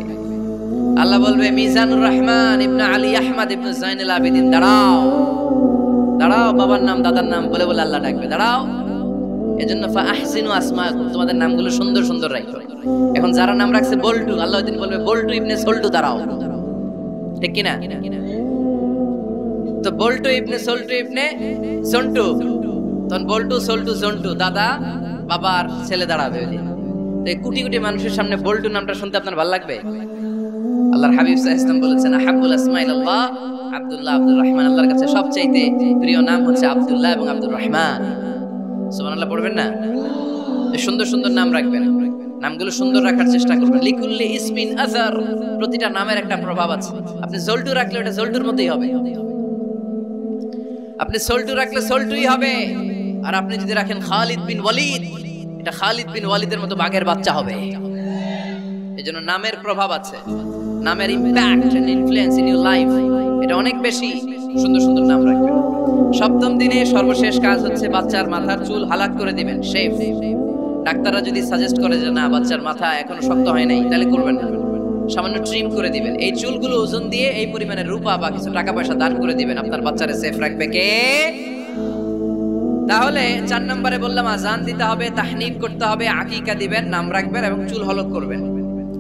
আল্লাহ বলবে, মিজানুর রহমান ইবনে আলী আহমদ ইবনে জাইনুল আবেদিন, দাঁড়াও দাঁড়াও, বাবার নাম দাদার নাম বলে বলে আল্লাহ ডাকবে, দাঁড়াও। এজন্য ফা আহসিনু আসমাকুম, তোমাদের নামগুলো সুন্দর সুন্দর রাখো। এখন যারা নাম রাখছে বল্টু, আল্লাহ ওই দিন বলবে, বল্টু ইবনে সল্টু, দাঁড়াও। ঠিক কি না? তো বল্টু ইবনে সল্টু ইবনে সন্টু, তখন বল্টু সল্টু জন্টু, দাদা বাবার ছেলে দাঁড়াবে ওই দিন। তো এই কোটি কোটি মানুষের সামনে বল্টু নামটা শুনতে আপনার ভালো লাগবে? আল্লাহর হাবিব সাল্লাল্লাহু আলাইহি ওয়াসাল্লাম বলেছেন, আহাব্বুল আসমাইল্লাহ আব্দুল্লাহ আব্দুর রহমান। আল্লাহর কাছে সবচাইতে প্রিয় নাম হচ্ছে আব্দুল্লাহ এবং আব্দুর রহমান। সুবহানাল্লাহ পড়বেন না? সুন্দর সুন্দর নাম রাখবেন, নামগুলো সুন্দর রাখার চেষ্টা করবেন। লিকুল্লি ইসমিন আযার, প্রতিটা নামের একটা প্রভাব আছে। আপনি জল্টু রাখলে ওটা জল্টুর মতোই হবে, আপনি সল্টু রাখলে সল্টুই হবে। আর আপনি যদি রাখেন খালিদ বিন ওয়ালিদ, এটা খালিদ বিন ওয়ালিদের মতো বাঘের বাচ্চা হবে। এজন্য নামের প্রভাব আছে, নামের impact and influence in your life এটা অনেক বেশি। সুন্দর সুন্দর নাম রাখবেন। 7ম দিনে সর্বশেষ কাজ হচ্ছে বাচ্চার মাথার চুল হালাক করে দিবেন, শেভ। ডাক্তাররা যদি সাজেস্ট করে যে না বাচ্চার মাথা এখনো শক্ত হয় নাই, তাহলে করবেন না, সামান্য ট্রিম করে দিবেন। এই চুলগুলো ওজন দিয়ে এই পরিমাণে রূপা বা কিছু টাকা পয়সা দান করে দিবেন। আপনার বাচ্চারে সেফ রাখবে কে? তাহলে 4 নম্বরে বললাম আজান দিতে হবে, তাহনিক করতে হবে, আকিকা দিবেন, নাম রাখবেন এবং চুল হলক করবেন।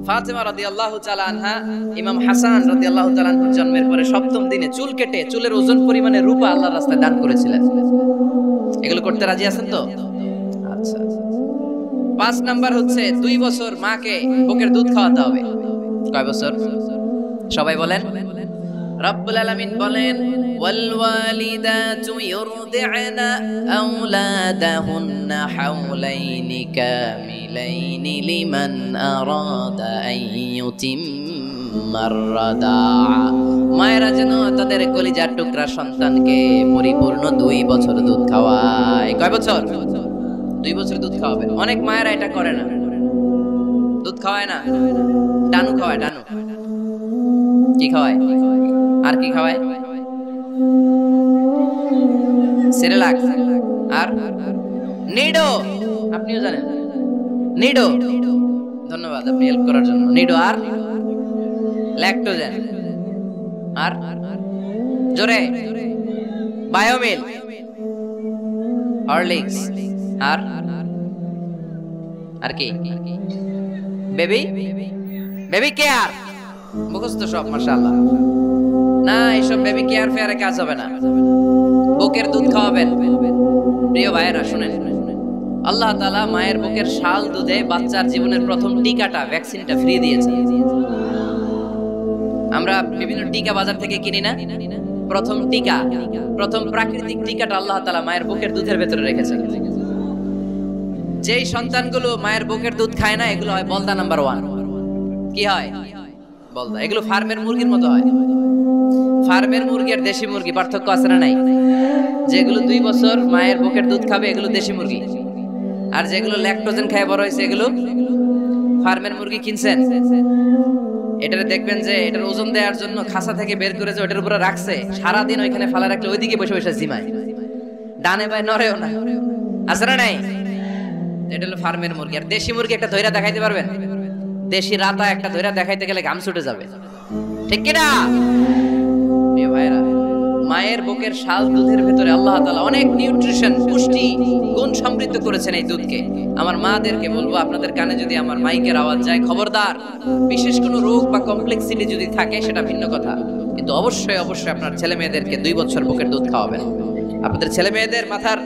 ফাতেমা রাদিয়াল্লাহু তাআলা আনহা ইমাম হাসান রাদিয়াল্লাহু তাআলা আনহুর জন্মের পরে 7ম দিনে চুল কেটে চুলের ওজন পরিমাণে রূপা আল্লাহর রাস্তায় দান করেছিলেন। এগুলো করতে রাজি আছেন তো? আচ্ছা। 5 নাম্বার হচ্ছে 2 বছর মাকে বুকের দুধ খাওয়াতে হবে। কয় বছর? সবাই বলেন। রব্বুল আলামিন বলেন, ওয়াল ওয়ালিদাতু ইউরদি'না আওলাদাহুন্না হাওলাইনি কামিলাইনি লিমান আরাদা আন ইউতিম্মার রাদাআ। মায়েরা যেন তাদের কলিজার টুকরা সন্তানকে পরিপূর্ণ 2 বছর দুধ খাওয়ায়। কয় বছর? 2 বছর দুধ খাওয়াবেন। অনেক মায়েরা এটা করে না, দুধ খাওয়ায় না, ডানু খাওয়ায়। ডানু কি খাওয়ায়? আর কি খাওয়ায়? সেরেলাক আর নিডো। আপনিও জানেন নিডো? ধন্যবাদ আপনি হেল্প করার জন্য। নিডো আর ল্যাকটোজেন আর জোরে বায়োমিল, হরলিক্স আর কি? Baby care. মুখস্থ সব মাশাআল্লাহ। না, এইসব বেবি কেয়ার ফেয়ারে কাজ হবে না। বুকের দুধ খাওয়াবেন। প্রিয় ভাইয়েরা শুনেন, আল্লাহ তাআলা মায়ের বুকের শাল দুধে বাচ্চার জীবনের প্রথম টিকাটা, ভ্যাকসিনটা ফ্রি দিয়েছেন। আমরা বিভিন্ন টিকা বাজার থেকে কিনি না? প্রথম টিকা, প্রথম প্রাকৃতিক টিকাটা আল্লাহ তাআলা মায়ের বুকের দুধের ভেতরে রেখেছেন। যেই সন্তানগুলো মায়ের বুকের দুধ খায় না, এগুলো হয় বলদা নাম্বার 1। কি হয়? বলদা। এগুলো ফার্মের মুরগির মতো হয়। ফার্মের মুরগি আর দেশি মুরগি পার্থক্য আছে না নাই? যেগুলো 2 বছর মায়ের বুকের দুধ খাবে এগুলো দেশি মুরগি, আর যেগুলো ল্যাকটোজেন খায় বড় হয়েছে এগুলো ফার্মের মুরগি। কিনছেন? এটারে দেখবেন যে এটার ওজন দেওয়ার জন্য খাসা থেকে বের করে যে ওটার উপরে রাখছে, সারাদিন ওইখানে ফালা রাখলে ওইদিকে বসে বসে জিমায়, ডানে বাই নড়েও না। আছে না নাই? এটা হলো ফার্মের মুরগি। আর দেশি মুরগি একটা ধইরা দেখাইতে পারবেন? দেশি রাতা একটা ধইরা দেখাইতে গেলে ঘাম ছুটে যাবে, ঠিক কিনা? প্রিয় ভাইরা, মায়ের বুকের শাল দুধের ভেতরে আল্লাহ তাআলা অনেক নিউট্রিশন, পুষ্টি গুণ সমৃদ্ধ করেছেন এই দুধকে। আমার মাদেরকে বলবো, আপনাদের কানে যদি আমার মাইকের আওয়াজ যায়, খবরদার, বিশেষ কোনো রোগ বা কমপ্লেক্সিটি যদি থাকে সেটা ভিন্ন কথা, কিন্তু অবশ্যই অবশ্যই আপনার ছেলে মেয়েদেরকে 2 বছর বুকের দুধ খাওয়াবেন। আপনাদের ছেলে মেয়েদের মাথার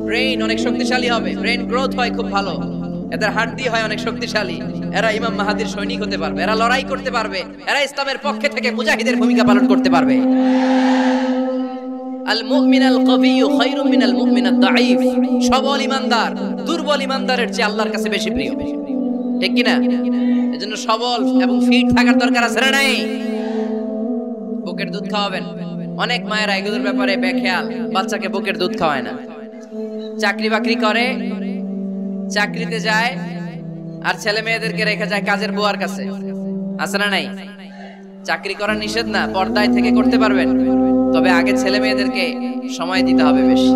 ব্রেইন অনেক শক্তিশালী হবে, ব্রেইন গ্রোথ হয় খুব ভালো, এদের হাড় হয় অনেক শক্তিশালী, এরা ইমাম মাহাদির সৈনিক হতে পারবে, এরা লড়াই করতে পারবে, এরা ইসলামের পক্ষে থেকে মুজাহিদের ভূমিকা পালন করতে পারবে। আল মুমিন আল কবিয়্যু খায়রুম মিনাল মুমিন আদ দাঈফ। সবল ঈমানদার দুর্বল ঈমানদারের চেয়ে আল্লাহর কাছে বেশি প্রিয়, ঠিক কি না? এজন্য সবল এবং ফিট থাকার দরকার আছে না নাই? বুকের দুধ খাওয়াবেন। অনেক মায়েরা এগুলোর ব্যাপারে বেখেয়াল, বাচ্চাকে বুকের দুধ খাওয়ায় না। চাকরি বাকরি করে, চাকরিতে যায়, আর ছেলে মেয়েদেরকে রেখে যায় কাজের বুয়ার কাছে, আছে না নাই? চাকরি করা নিষেধ না, পর্দায় থেকে করতে পারবেন, তবে আগে ছেলে মেয়েদেরকে সময় দিতে হবে বেশি।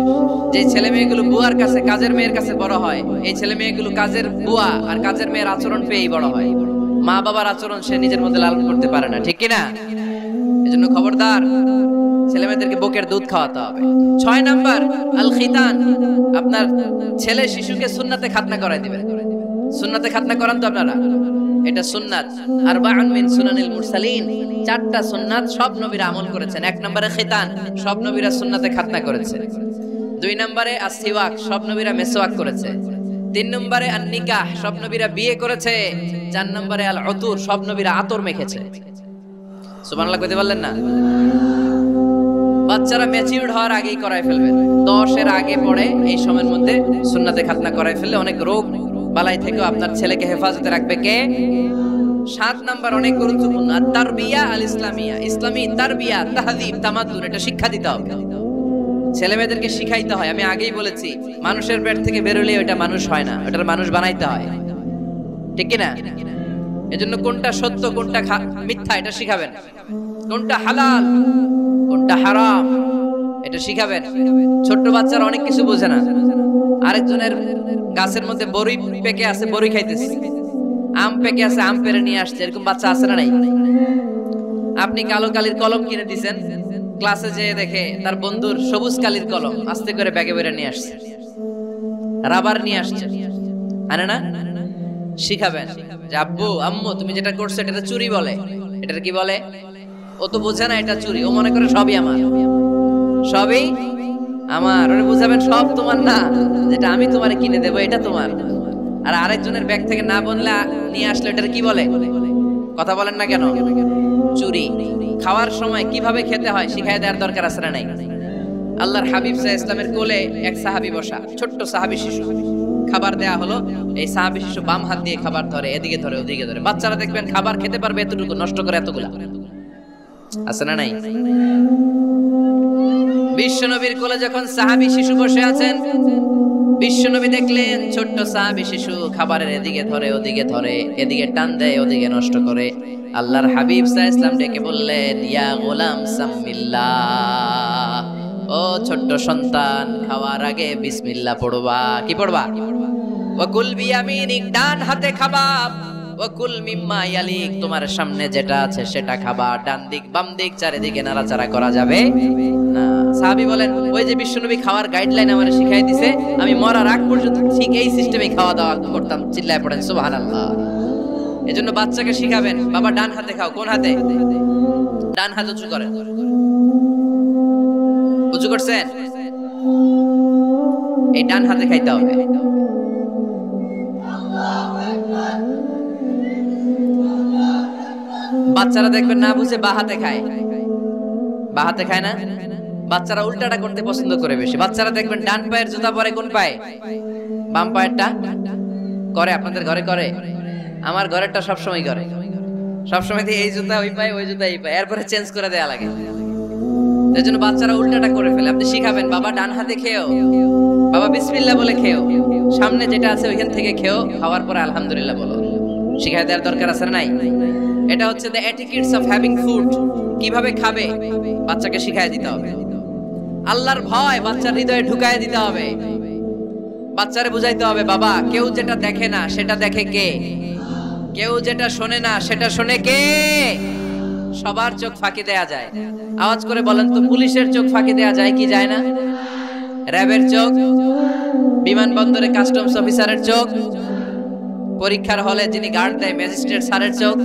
যে ছেলে মেয়েগুলো বুয়ার কাছে, কাজের মেয়ের কাছে বড় হয়, এই ছেলে মেয়েগুলো কাজের বুয়া আর কাজের মেয়ের আচরণ পেয়েই বড় হয়। মা বাবার আচরণ সে নিজের মধ্যে লালন করতে পারে না, ঠিক কিনা? এজন্য খবরদার, ছেলে মেয়েদেরকে বুকের দুধ খাওয়াতে হবে। 6 নাম্বার আল খিতান। আপনার ছেলে শিশুকে সুন্নাতে খাতনা করাই দিবেন। সুন্নাতে খাতনা করান তো আপনারা? এটা সুন্নাত। আরবাউন মিন সুনানিল মুরসালিন, 4টা সুন্নাত সব নবীরা আমল করেছেন। 1 নম্বরে খিতান, সব নবীরা সুন্নাতে খাতনা করেছে। 2 নম্বরে আসওয়াক, সব নবীরা মেসওয়াক করেছে। 3 নম্বরে আন নিকাহ, সব নবীরা বিয়ে করেছে। 4 নম্বরে আল উতুর, সব নবীরা আতর মেখেছে। সুবহানাল্লাহ কইতে পারলেন না? বাচ্চারা ম্যাচিউরড হওয়ার আগেই করায় ফেলবেন, 10 এর আগে পড়ে এই সময়ের মধ্যে সুন্নাতে খাতনা করায় ফেললে অনেক রোগ বালাই থেকেও আপনার ছেলেকে হেফাজতে রাখবে কে? 7 নাম্বার অনেক গুরুত্বপূর্ণ, তারবিয়া আল ইসলামিয়া, ইসলামী তারবিয়া, তাহযীব, তামাদ্দুন, এটা শিক্ষা দিতে হবে। ছেলে মেয়েদেরকে শিখাইতে হয়। আমি আগেই বলেছি, মানুষের পেট থেকে বেরোলে ওটা মানুষ হয় না, ওটার মানুষ বানাইতে হয়, ঠিক কি না? এজন্য কোনটা সত্য কোনটা মিথ্যা এটা শিখাবেন, কোনটা হালাল কোনটা হারাম এটা শিখাবেন। ছোট্ট বাচ্চারা অনেক কিছু বোঝে না। আরেকজনের গাছের মধ্যে বড়ি পেকে আছে, বড়ি খাইতেছে, আম পেকে আছে, আম পেরে নিয়ে আসছে, এরকম বাচ্চা আছে না নাই? আপনি কালো কালির কলম কিনে দিয়েছেন, ক্লাসে যেয়ে দেখে তার বন্ধুর সবুজ কালির কলম আস্তে করে ব্যাগে বেরে নিয়ে আসছে, রাবার নিয়ে আসছে, আনে না? শিখাবেন যে আব্বু আম্মু তুমি যেটা করছো এটা চুরি বলে, এটা কি বলে? ও তো বোঝে না এটা চুরি, ও মনে করে সবই আমার, সবই আমার। ওরে বুঝাবেন সব তোমার না, যেটা আমি তোমারে কিনে দেবো এটা তোমার। আর আরেকজনের ব্যাগ থেকে না বললে নিয়ে আসলে এটা কি বলে? কথা বলেন না কেন? চুরি। খাওয়ার সময় কিভাবে খেতে হয় শিখাই দেওয়ার দরকার আছে না নাই? আল্লাহর হাবিব সাল্লাল্লাহু আলাইহি ওয়াসাল্লামের কোলে এক সাহাবী বসা, ছোট্ট সাহাবী শিশু, খাবার দেয়া হলো। এই সাহাবী শিশু বাম হাত দিয়ে খাবার ধরে, এদিকে ধরে ওদিকে ধরে। বাচ্চারা দেখবেন খাবার খেতে পারবে এতটুকু, নষ্ট করে এতগুলা, আছে না নাই? বিশ্বনবীর কোলে যখন সাহাবী শিশু বসে আছেন, বিশ্বনবী দেখলেন ছোট্ট সাহাবী শিশু খাবারের এদিকে ধরে ওদিকে ধরে, এদিকে টান দেয় ওদিকে নষ্ট করে। আল্লাহর হাবিব সাল্লাল্লাহু আলাইহি ওয়াসাল্লাম ডেকে বললেন, ইয়া গোলাম সাম্মিল্লাহ, ও ছোট্ট সন্তান, খাওয়ার আগে বিসমিল্লাহ পড়বা। কি পড়বা? ওয়াকুল বিয়ামিনিক, ডান হাতে খাবা। ওয়াকুল মিম্মা ইয়ালিক, তোমার সামনে যেটা আছে সেটা খাবা। ডান দিক বাম দিক চারিদিকে নাড়াচাড়া করা যাবে না। সাহাবী বলেন, ওই যে বিশ্বনবী খাওয়ার গাইডলাইন আমারে শিখাই দিয়েছে, আমি মরার আগ পর্যন্ত ঠিক এই সিস্টেমে খাওয়া দাওয়া করতাম। চিল্লায় পড়েন সুবহানাল্লাহ। এজন্য বাচ্চাকে শিখাবেন, বাবা ডান হাতে খাও। কোন হাতে? ডান হাত উঁচু করেন। উঁচু করছেন? এই ডান হাতে খাইতে হবে। বাচ্চারা দেখবেন না বুঝে বা হাতে খায়, বা হাতে খায় না। বাচ্চারা উল্টাটা করতে পছন্দ করে বেশি। বাচ্চারা দেখবেন ডান পায়ের জুতা পরে কোন পায়ে? বাম পায়েরটা করে। আপনাদের ঘরে করে? আমার ঘরেরটা সবসময় করে। সবসময় এই জুতা ওই পায়ে, ওই জুতা এই পায়ে, এরপরে চেঞ্জ করে দেয়া লাগে। এই জন্য বাচ্চারা উল্টাটা করে ফেলে। আপনি শিখাবেন, বাবা ডান হাতে খেও, বাবা বিসমিল্লাহ বলে খেও, সামনে যেটা আছে ওইখান থেকে খেও, খাওয়ার পরে আলহামদুলিল্লাহ বলো। শিখাই দেওয়ার দরকার আছে না নাই? এটা হচ্ছে the etiquettes of having food. কিভাবে খাবে বাচ্চাকে শিখাই দিতে হবে। আল্লাহর ভয় বাচ্চার হৃদয়ে ঢুকায় দিতে হবে। বাচ্চারে বুঝাইতে হবে, বাবা কেউ যেটা দেখে না সেটা দেখে কে, কেউ যেটা শোনে না সেটা শোনে কে। সবার চোখ ফাঁকি দেয়া যায়। আওয়াজ করে বলেন তো, পুলিশের চোখ ফাঁকি দেয়া যায় কি যায় না? র্যাবের চোখ, বিমানবন্দরে কাস্টমস অফিসারের চোখ, পরীক্ষার হলে যিনি গার্ড দেয় ম্যাজিস্ট্রেট স্যারের চোখ,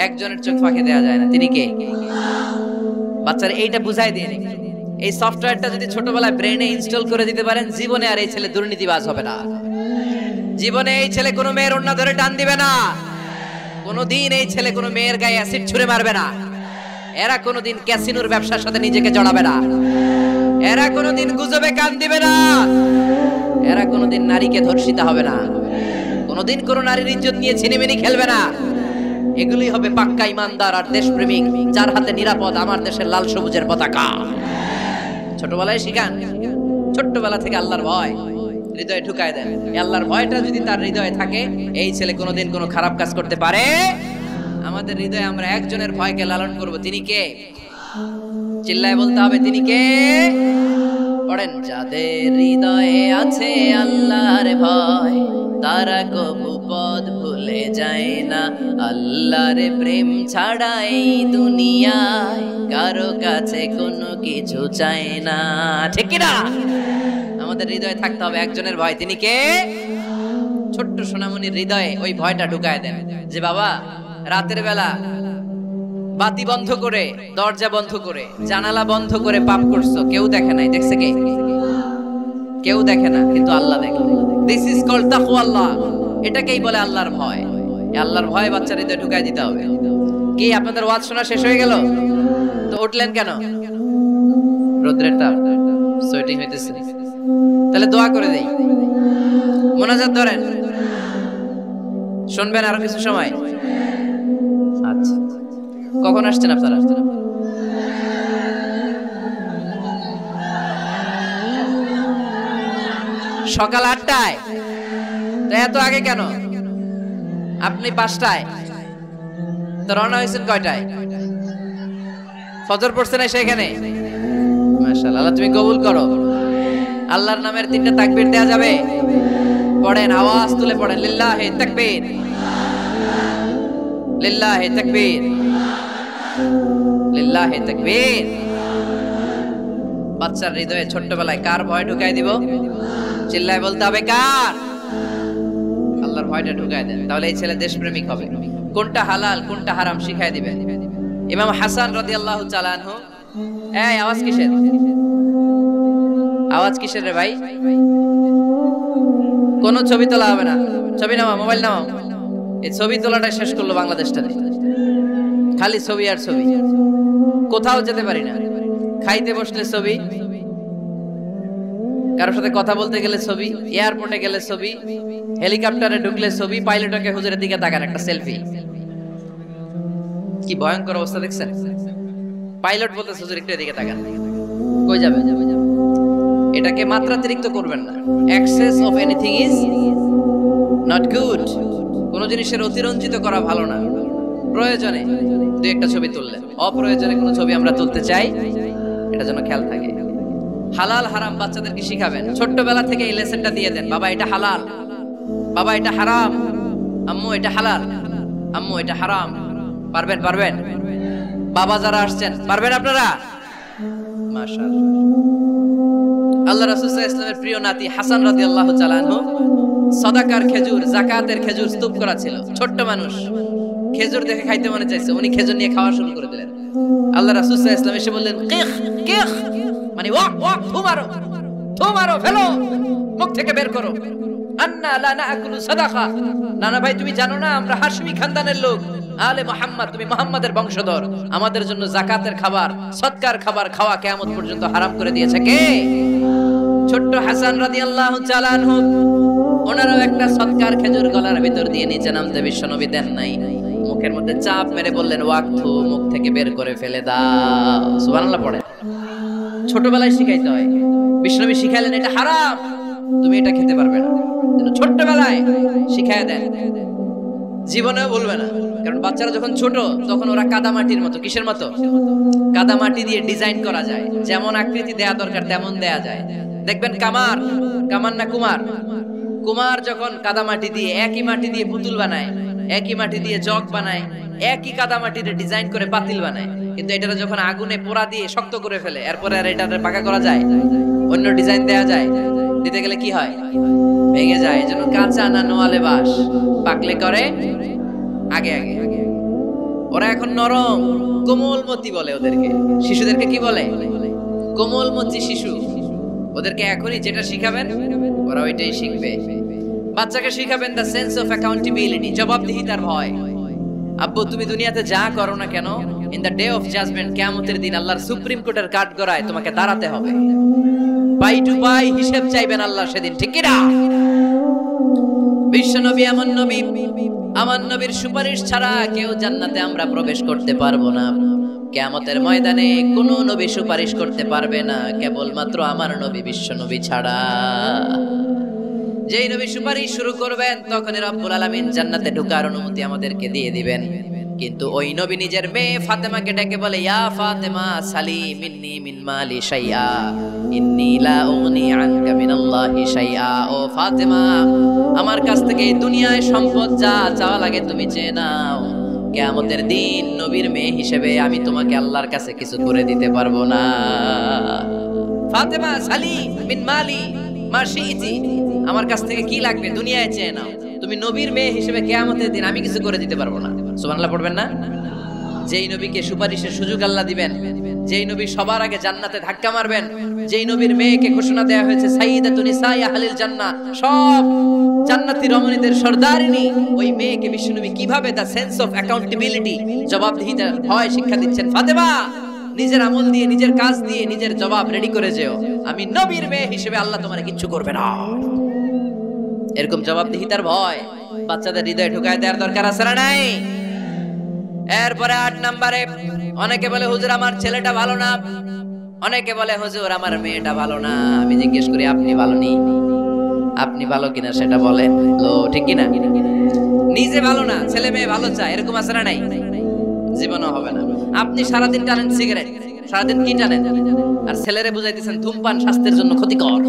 একজনের চোখ ফাঁকি দেয়া যায় না। তিনি কে? বাচ্চারা এইটা বুঝাই দিয়ে, এই সফটওয়্যারটা যদি ছোটবেলায় ব্রেনে ইনস্টল করে দিতে পারেন, জীবনে আর এই ছেলে দুর্নীতিবাজ হবে না। জীবনে এই ছেলে কোনো মেয়ের ওড়না ধরে টান দিবে না। কোনোদিন এই ছেলে কোনো মেয়ের গায়ে অ্যাসিড ছুঁড়ে মারবে না। এরা কোনোদিন ক্যাসিনোর ব্যবসার সাথে নিজেকে জড়াবে না। এরা কোনোদিন গুজবে কান দিবে না। এরা কোনোদিন নারীকে ধর্ষিতা হবে না। কোনোদিন কোনো নারীর ইজ্জত নিয়ে ছিনিমিনি খেলবে না। এগুলি হবে পাক্কা ইমানদার আর দেশপ্রেমিক, যার হাতে নিরাপদ আমার দেশের লাল সবুজের পতাকা। ছোটবেলায় শিখান, ছোট্টবেলা থেকে আল্লাহর ভয় হৃদয়ে ঢুকায় দেন। আল্লাহর ভয়টা যদি তার হৃদয়ে থাকে, এই ছেলে কোনোদিন কোনো খারাপ কাজ করতে পারে। আমাদের হৃদয়ে আমরা একজনের ভয়কে লালন করব। তিনি কে? চিল্লায় বলতে হবে, তিনি কে? পড়েন, যাদের হৃদয়ে আছে আল্লাহর ভয়, তারা কবু পথ ভুলে যায় না। আল্লাহর প্রেম ছাড়া এই দুনিয়ায় কারো কাছে কোনো কিছু চায় না। ঠিক কি না? আমাদের হৃদয়ে থাকতে হবে একজনের ভয়। তিনি কে? ছোট্ট সোনামণির হৃদয়ে ওই ভয়টা ঢুকায় দেন যে বাবা, রাতের বেলা বাতি বন্ধ করে, দরজা বন্ধ করে, জানালা বন্ধ করে পাপ করছো, কেউ দেখে নাই। দেখছে কে? কেউ দেখে না, কিন্তু আল্লাহ দেখে। দিস ইজ কল্ড তাকওয়াল্লাহ। এটাকেই বলে আল্লাহর ভয়। এই আল্লাহর ভয় বাচ্চার হৃদয়ে ঢুকায় দিতে হবে। কি আপনাদের ওয়াজ শোনা শেষ হয়ে গেল? তো উঠলেন কেন? রোদ্রের তাপ, সোয়েটিং হইতেছে। তাহলে দোয়া করে দেই, মোনাজাত ধরেন, শুনবেন আরো কিছু সময়। আচ্ছা, কখন আসছেন আপনারা? সকাল 8টায়। তো এত আগে কেন? আপনি 5টায়, তো রওনা হয়েছেন কয়টায়? ফজর পড়ছে না সেখানে? মাশাআল্লাহ, আল্লাহ তুমি কবুল করো। আল্লাহর নামের 3টা তাকবীর দেয়া যাবে? পড়েন, আওয়াজ তুলে পড়েন, লিল্লাহি তাকবীর, লিল্লাহি তাকবীর, লিল্লাহি তাকবীর। বাচ্চার হৃদয়ে ছোট্টবেলায় কার ভয় ঢুকাই দিব? চিল্লায় বলতে হবে, কার? আল্লাহর ভয়টা ঢুকায় দেন, তাহলে এই ছেলে দেশপ্রেমিক হবে। কোনটা হালাল কোনটা হারাম শিখায় দিবেন। ইমাম হাসান রাদিয়াল্লাহু তাআলা আনহু, এই আওয়াজ কিসের? আওয়াজ কিসের রে ভাই? কোন ছবি তোলা হবে না। ছবি নামাও, মোবাইল নামাও। এই ছবি তোলাটা শেষ করলো বাংলাদেশটাতে। খালি ছবি আর ছবি, কোথাও যেতে পারি না। খাইতে বসলে ছবি, কারোর সাথে কথা বলতে গেলে ছবি, এয়ারপোর্টে গেলে ছবি, হেলিকপ্টারে ঢুকলে ছবি, পাইলটকে হুজুরের দিকে তাকান একটা সেলফি। কি ভয়ঙ্কর অবস্থা দেখছেন? পাইলট বলতে হুজুর একটু এদিকে তাকান, কই যাবে? এটাকে মাত্রাতিরিক্ত করবেন না। Access of anything is not good. কোন জিনিসের অতিরঞ্জিত করা ভালো না। প্রয়োজনে দুই একটা ছবি তুললেন, অপ্রয়োজনে কোনো ছবি আমরা তুলতে চাই, এটা যেন খেয়াল থাকে। হালাল হারাম বাচ্চাদেরকে শিখাবেন, ছোট্টবেলা থেকে এই লেসনটা দিয়ে দেন। বাবা এটা হালাল, বাবা এটা হারাম, আম্মু এটা হালাল, আম্মু এটা হারাম। পারবেন? পারবেন? বাবা যারা আসছেন পারবেন আপনারা? মাশাআল্লাহ। আল্লাহ রাসূল সাল্লাল্লাহু আলাইহি ওয়াসাল্লামের প্রিয় নাতি হাসান রাদিয়াল্লাহু তাআলা আনহু সাদাকার খেজুর, যাকাতের খেজুর স্তূপ করা ছিল। ছোট্ট মানুষ, খেজুর দেখে খাইতে মনে চাইছে, উনি খেজুর নিয়ে খাওয়া শুরু করে দিলেন। আল্লাহ রাসূল সাল্লাল্লাহু আলাইহি ওয়াসাল্লাম এসে বললেন, কিখ কিখ, মানে ওয়াক ওয়াক, থু মারো, থু মারো, ফেলো, মুখ থেকে বের করো। আন্না লা নাআকুলু সাদাকা। নানা ভাই, তুমি জানো না আমরা হাশমি খানদানের লোক, আলে মুহাম্মদ, তুমি মুহাম্মাদের বংশধর। আমাদের জন্য যাকাতের খাবার, সদকার খাবার খাওয়া কিয়ামত পর্যন্ত হারাম করে দিয়েছে কে? ছোট্ট হাসান রাদিয়াল্লাহু তাআলা আনহু, ওনারও একটা সদকার খেজুর গলার ভিতর দিয়ে নিচে নামতে বিশ্বনবী দেন নাই। মুখের মধ্যে চাপ মেরে বললেন, ওয়াক্তু, মুখ থেকে বের করে ফেলে দাও। সুবহানাল্লাহ পড়ে। ছোটবেলায় শিখাইতে হয়। বিশ্বনবী শিখাইলেন এটা হারাম, তুমি এটা খেতে পারবে না। ছোট্টবেলায় শিখায় দেন, জীবনেও বলবে না। কারণ বাচ্চারা যখন ছোট তখন ওরা কাদামাটির মতো। কিসের মতো? কাদামাটি দিয়ে ডিজাইন করা যায়, যেমন আকৃতি দেয়া দরকার তেমন দেয়া যায়। দেখবেন কামার, কামার না কুমার, কুমার যখন কাদামাটি দিয়ে, একই মাটি দিয়ে পুতুল বানায়, একই মাটি দিয়ে জগ বানায়, একই কাদা মাটিতে ডিজাইন করে পাতিল বানায়, কিন্তু এটা যখন আগুনে পোড়া দিয়ে শক্ত করে ফেলে এরপরে আর এটা পাকা করা যায়, অন্য ডিজাইন দেয়া যায়, দিতে গেলে কি হয়, ভেঙে যায়। এজন্য কাঁচা না নোয়ালে বাস, পাকলে করে আগে আগে। ওরা এখন নরম, কোমলমতি বলে ওদেরকে, শিশুদেরকে কি বলে, কোমলমতি শিশু। ওদেরকে এখনই যেটা শিখাবেন ওরা ওইটাই শিখবে। বাচ্চাকে শিখাবেন দ্য সেন্স অফ অ্যাকাউন্টেবিলিটি, জবাবদিহিতার ভয়। আব্বু তুমি দুনিয়াতে যা করো না কেন, in the day of judgement, কিয়ামতের দিন আল্লাহর সুপ্রিম কোর্টের কাঠগড়ায় তোমাকে দাঁড়াতে হবে, পাই টু পাই হিসাব চাইবেন আল্লাহ সেদিন, ঠিক কি না? বিশ্ব নবী এমন নবী, আমার নবীর সুপারিশ ছাড়া কেউ জান্নাতে আমরা প্রবেশ করতে পারবো না। কিয়ামতের ময়দানে কোন নবী সুপারিশ করতে পারবে না, কেবলমাত্র আমার নবী বিশ্ব নবী ছাড়া। যেই নবী সুপারিশ শুরু করবেন তখনই রব্বুল আলামিন জান্নাতে ঢোকার অনুমতি আমাদেরকে দিয়ে দিবেন। কিন্তু ওই নবী নিজের মেয়ে ফাতেমাকে ডেকে বলে, ইয়া ফাতেমা সালি মিন্নি মিন মালি শাইআ ইন্নী লা উগনি আনকা মিনাল্লাহি শাইআ। ও ফাতেমা, আমার কাছ থেকে এই দুনিয়ায় সম্পদ যা চাওয়া লাগে তুমি চেয়ে নাও, কিয়ামতের দিন নবীর মেয়ে হিসেবে আমি তোমাকে আল্লাহর কাছে কিছু করে দিতে পারবো না। ফাতেমা সালি মিন মালি মা শিইতি, আমার কাছ থেকে কি লাগবে দুনিয়ায় চেয়ে নাও, তুমি নবীর মেয়ে হিসেবে কিয়ামতের দিন আমি কিছু করে দিতে পারবো না। সুবহানাল্লাহ পড়বেন না? যেই নবীকে সুপারিশের সুযোগ আল্লাহ দিবেন, যেই নবী সবার আগে জান্নাতে ধাক্কা মারবেন, যেই নবীর মেয়েকে ঘোষণা দেয়া হয়েছে সাইয়্যিদাতুন নিসাই আহলিল জান্নাহ, সব জান্নাতি রমণীদের সর্দারিনী, ওই মেয়েকে বিশ্বনবী কিভাবে দা সেন্স অফ অ্যাকাউন্টেবিলিটি, জবাবদিহিতার ভয় শিক্ষা দিচ্ছেন। ফাতেমা, নিজের আমল দিয়ে, নিজের কাজ দিয়ে নিজের জবাব রেডি করে যেও, আমি নবীর মেয়ে হিসেবে আল্লাহ তোমারে কিচ্ছু করবে না। এরকম জবাবদিহিতার ভয় বাচ্চাদের হৃদয়ে ঢুকায় দেওয়ার দরকার আছে না নাই? এরপরে 8 নম্বরে, অনেকে বলে হুজুর আমার ছেলেটা ভালো না, অনেকে বলে হুজুর আমার মেয়েটা ভালো না। আমি জিজ্ঞেস করি আপনি ভালো নি? আপনি ভালো কিনা সেটা বলেন, লো ঠিক কিনা? নিজে ভালো না, ছেলে মেয়ে ভালো চায়, এরকম আছে না নাই? জীবনও হবে না। আপনি সারাদিন টানেন সিগারেট, সারাদিন কি টানেন, আর ছেলেরে বুঝাইতেছেন ধূমপান স্বাস্থ্যের জন্য ক্ষতিকর।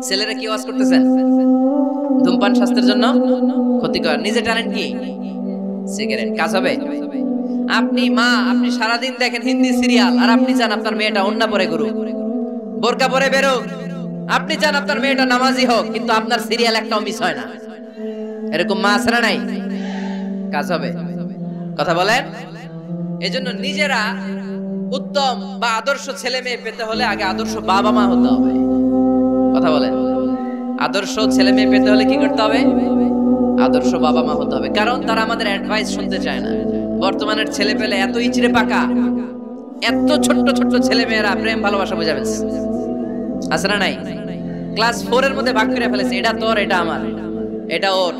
ছেলেরা কি ওয়াজ করতেছেন? ধূমপান স্বাস্থ্যের জন্য ক্ষতিকর, নিজে টানেন কি সিগারেট, কাজ হবে? আপনি মা, আপনি সারাদিন দেখেন হিন্দি সিরিয়াল, আর আপনি চান আপনার মেয়েটা ওন্না পরে ঘুরুক, বোরকা পরে বেরোক, আপনি চান আপনার মেয়েটা নামাজি হোক, কিন্তু আপনার সিরিয়াল একটাও মিস হয় না। এরকম মা আছে না নাই? কাজ হবে? কথা বলেন। এজন্য নিজেরা উত্তম বা আদর্শ ছেলে মেয়ে পেতে হলে আগে আদর্শ বাবা মা হতে হবে। কথা বলেন। আদর্শ ছেলে মেয়ে পেতে হলে কি করতে হবে? আদর্শ বাবা মা হতে হবে, কারণ তারা আমাদের অ্যাডভাইস শুনতে চায় না। বর্তমানের ছেলে পেলে এত ইচড়ে পাকা, এত ছোট্ট ছোট্ট ছেলে মেয়েরা প্রেম ভালোবাসা বোঝাবে আছে না নাই? ক্লাস 4 এর মধ্যে ভাগ করে ফেলেছে, এটা তোর, এটা আমার, এটা ওর,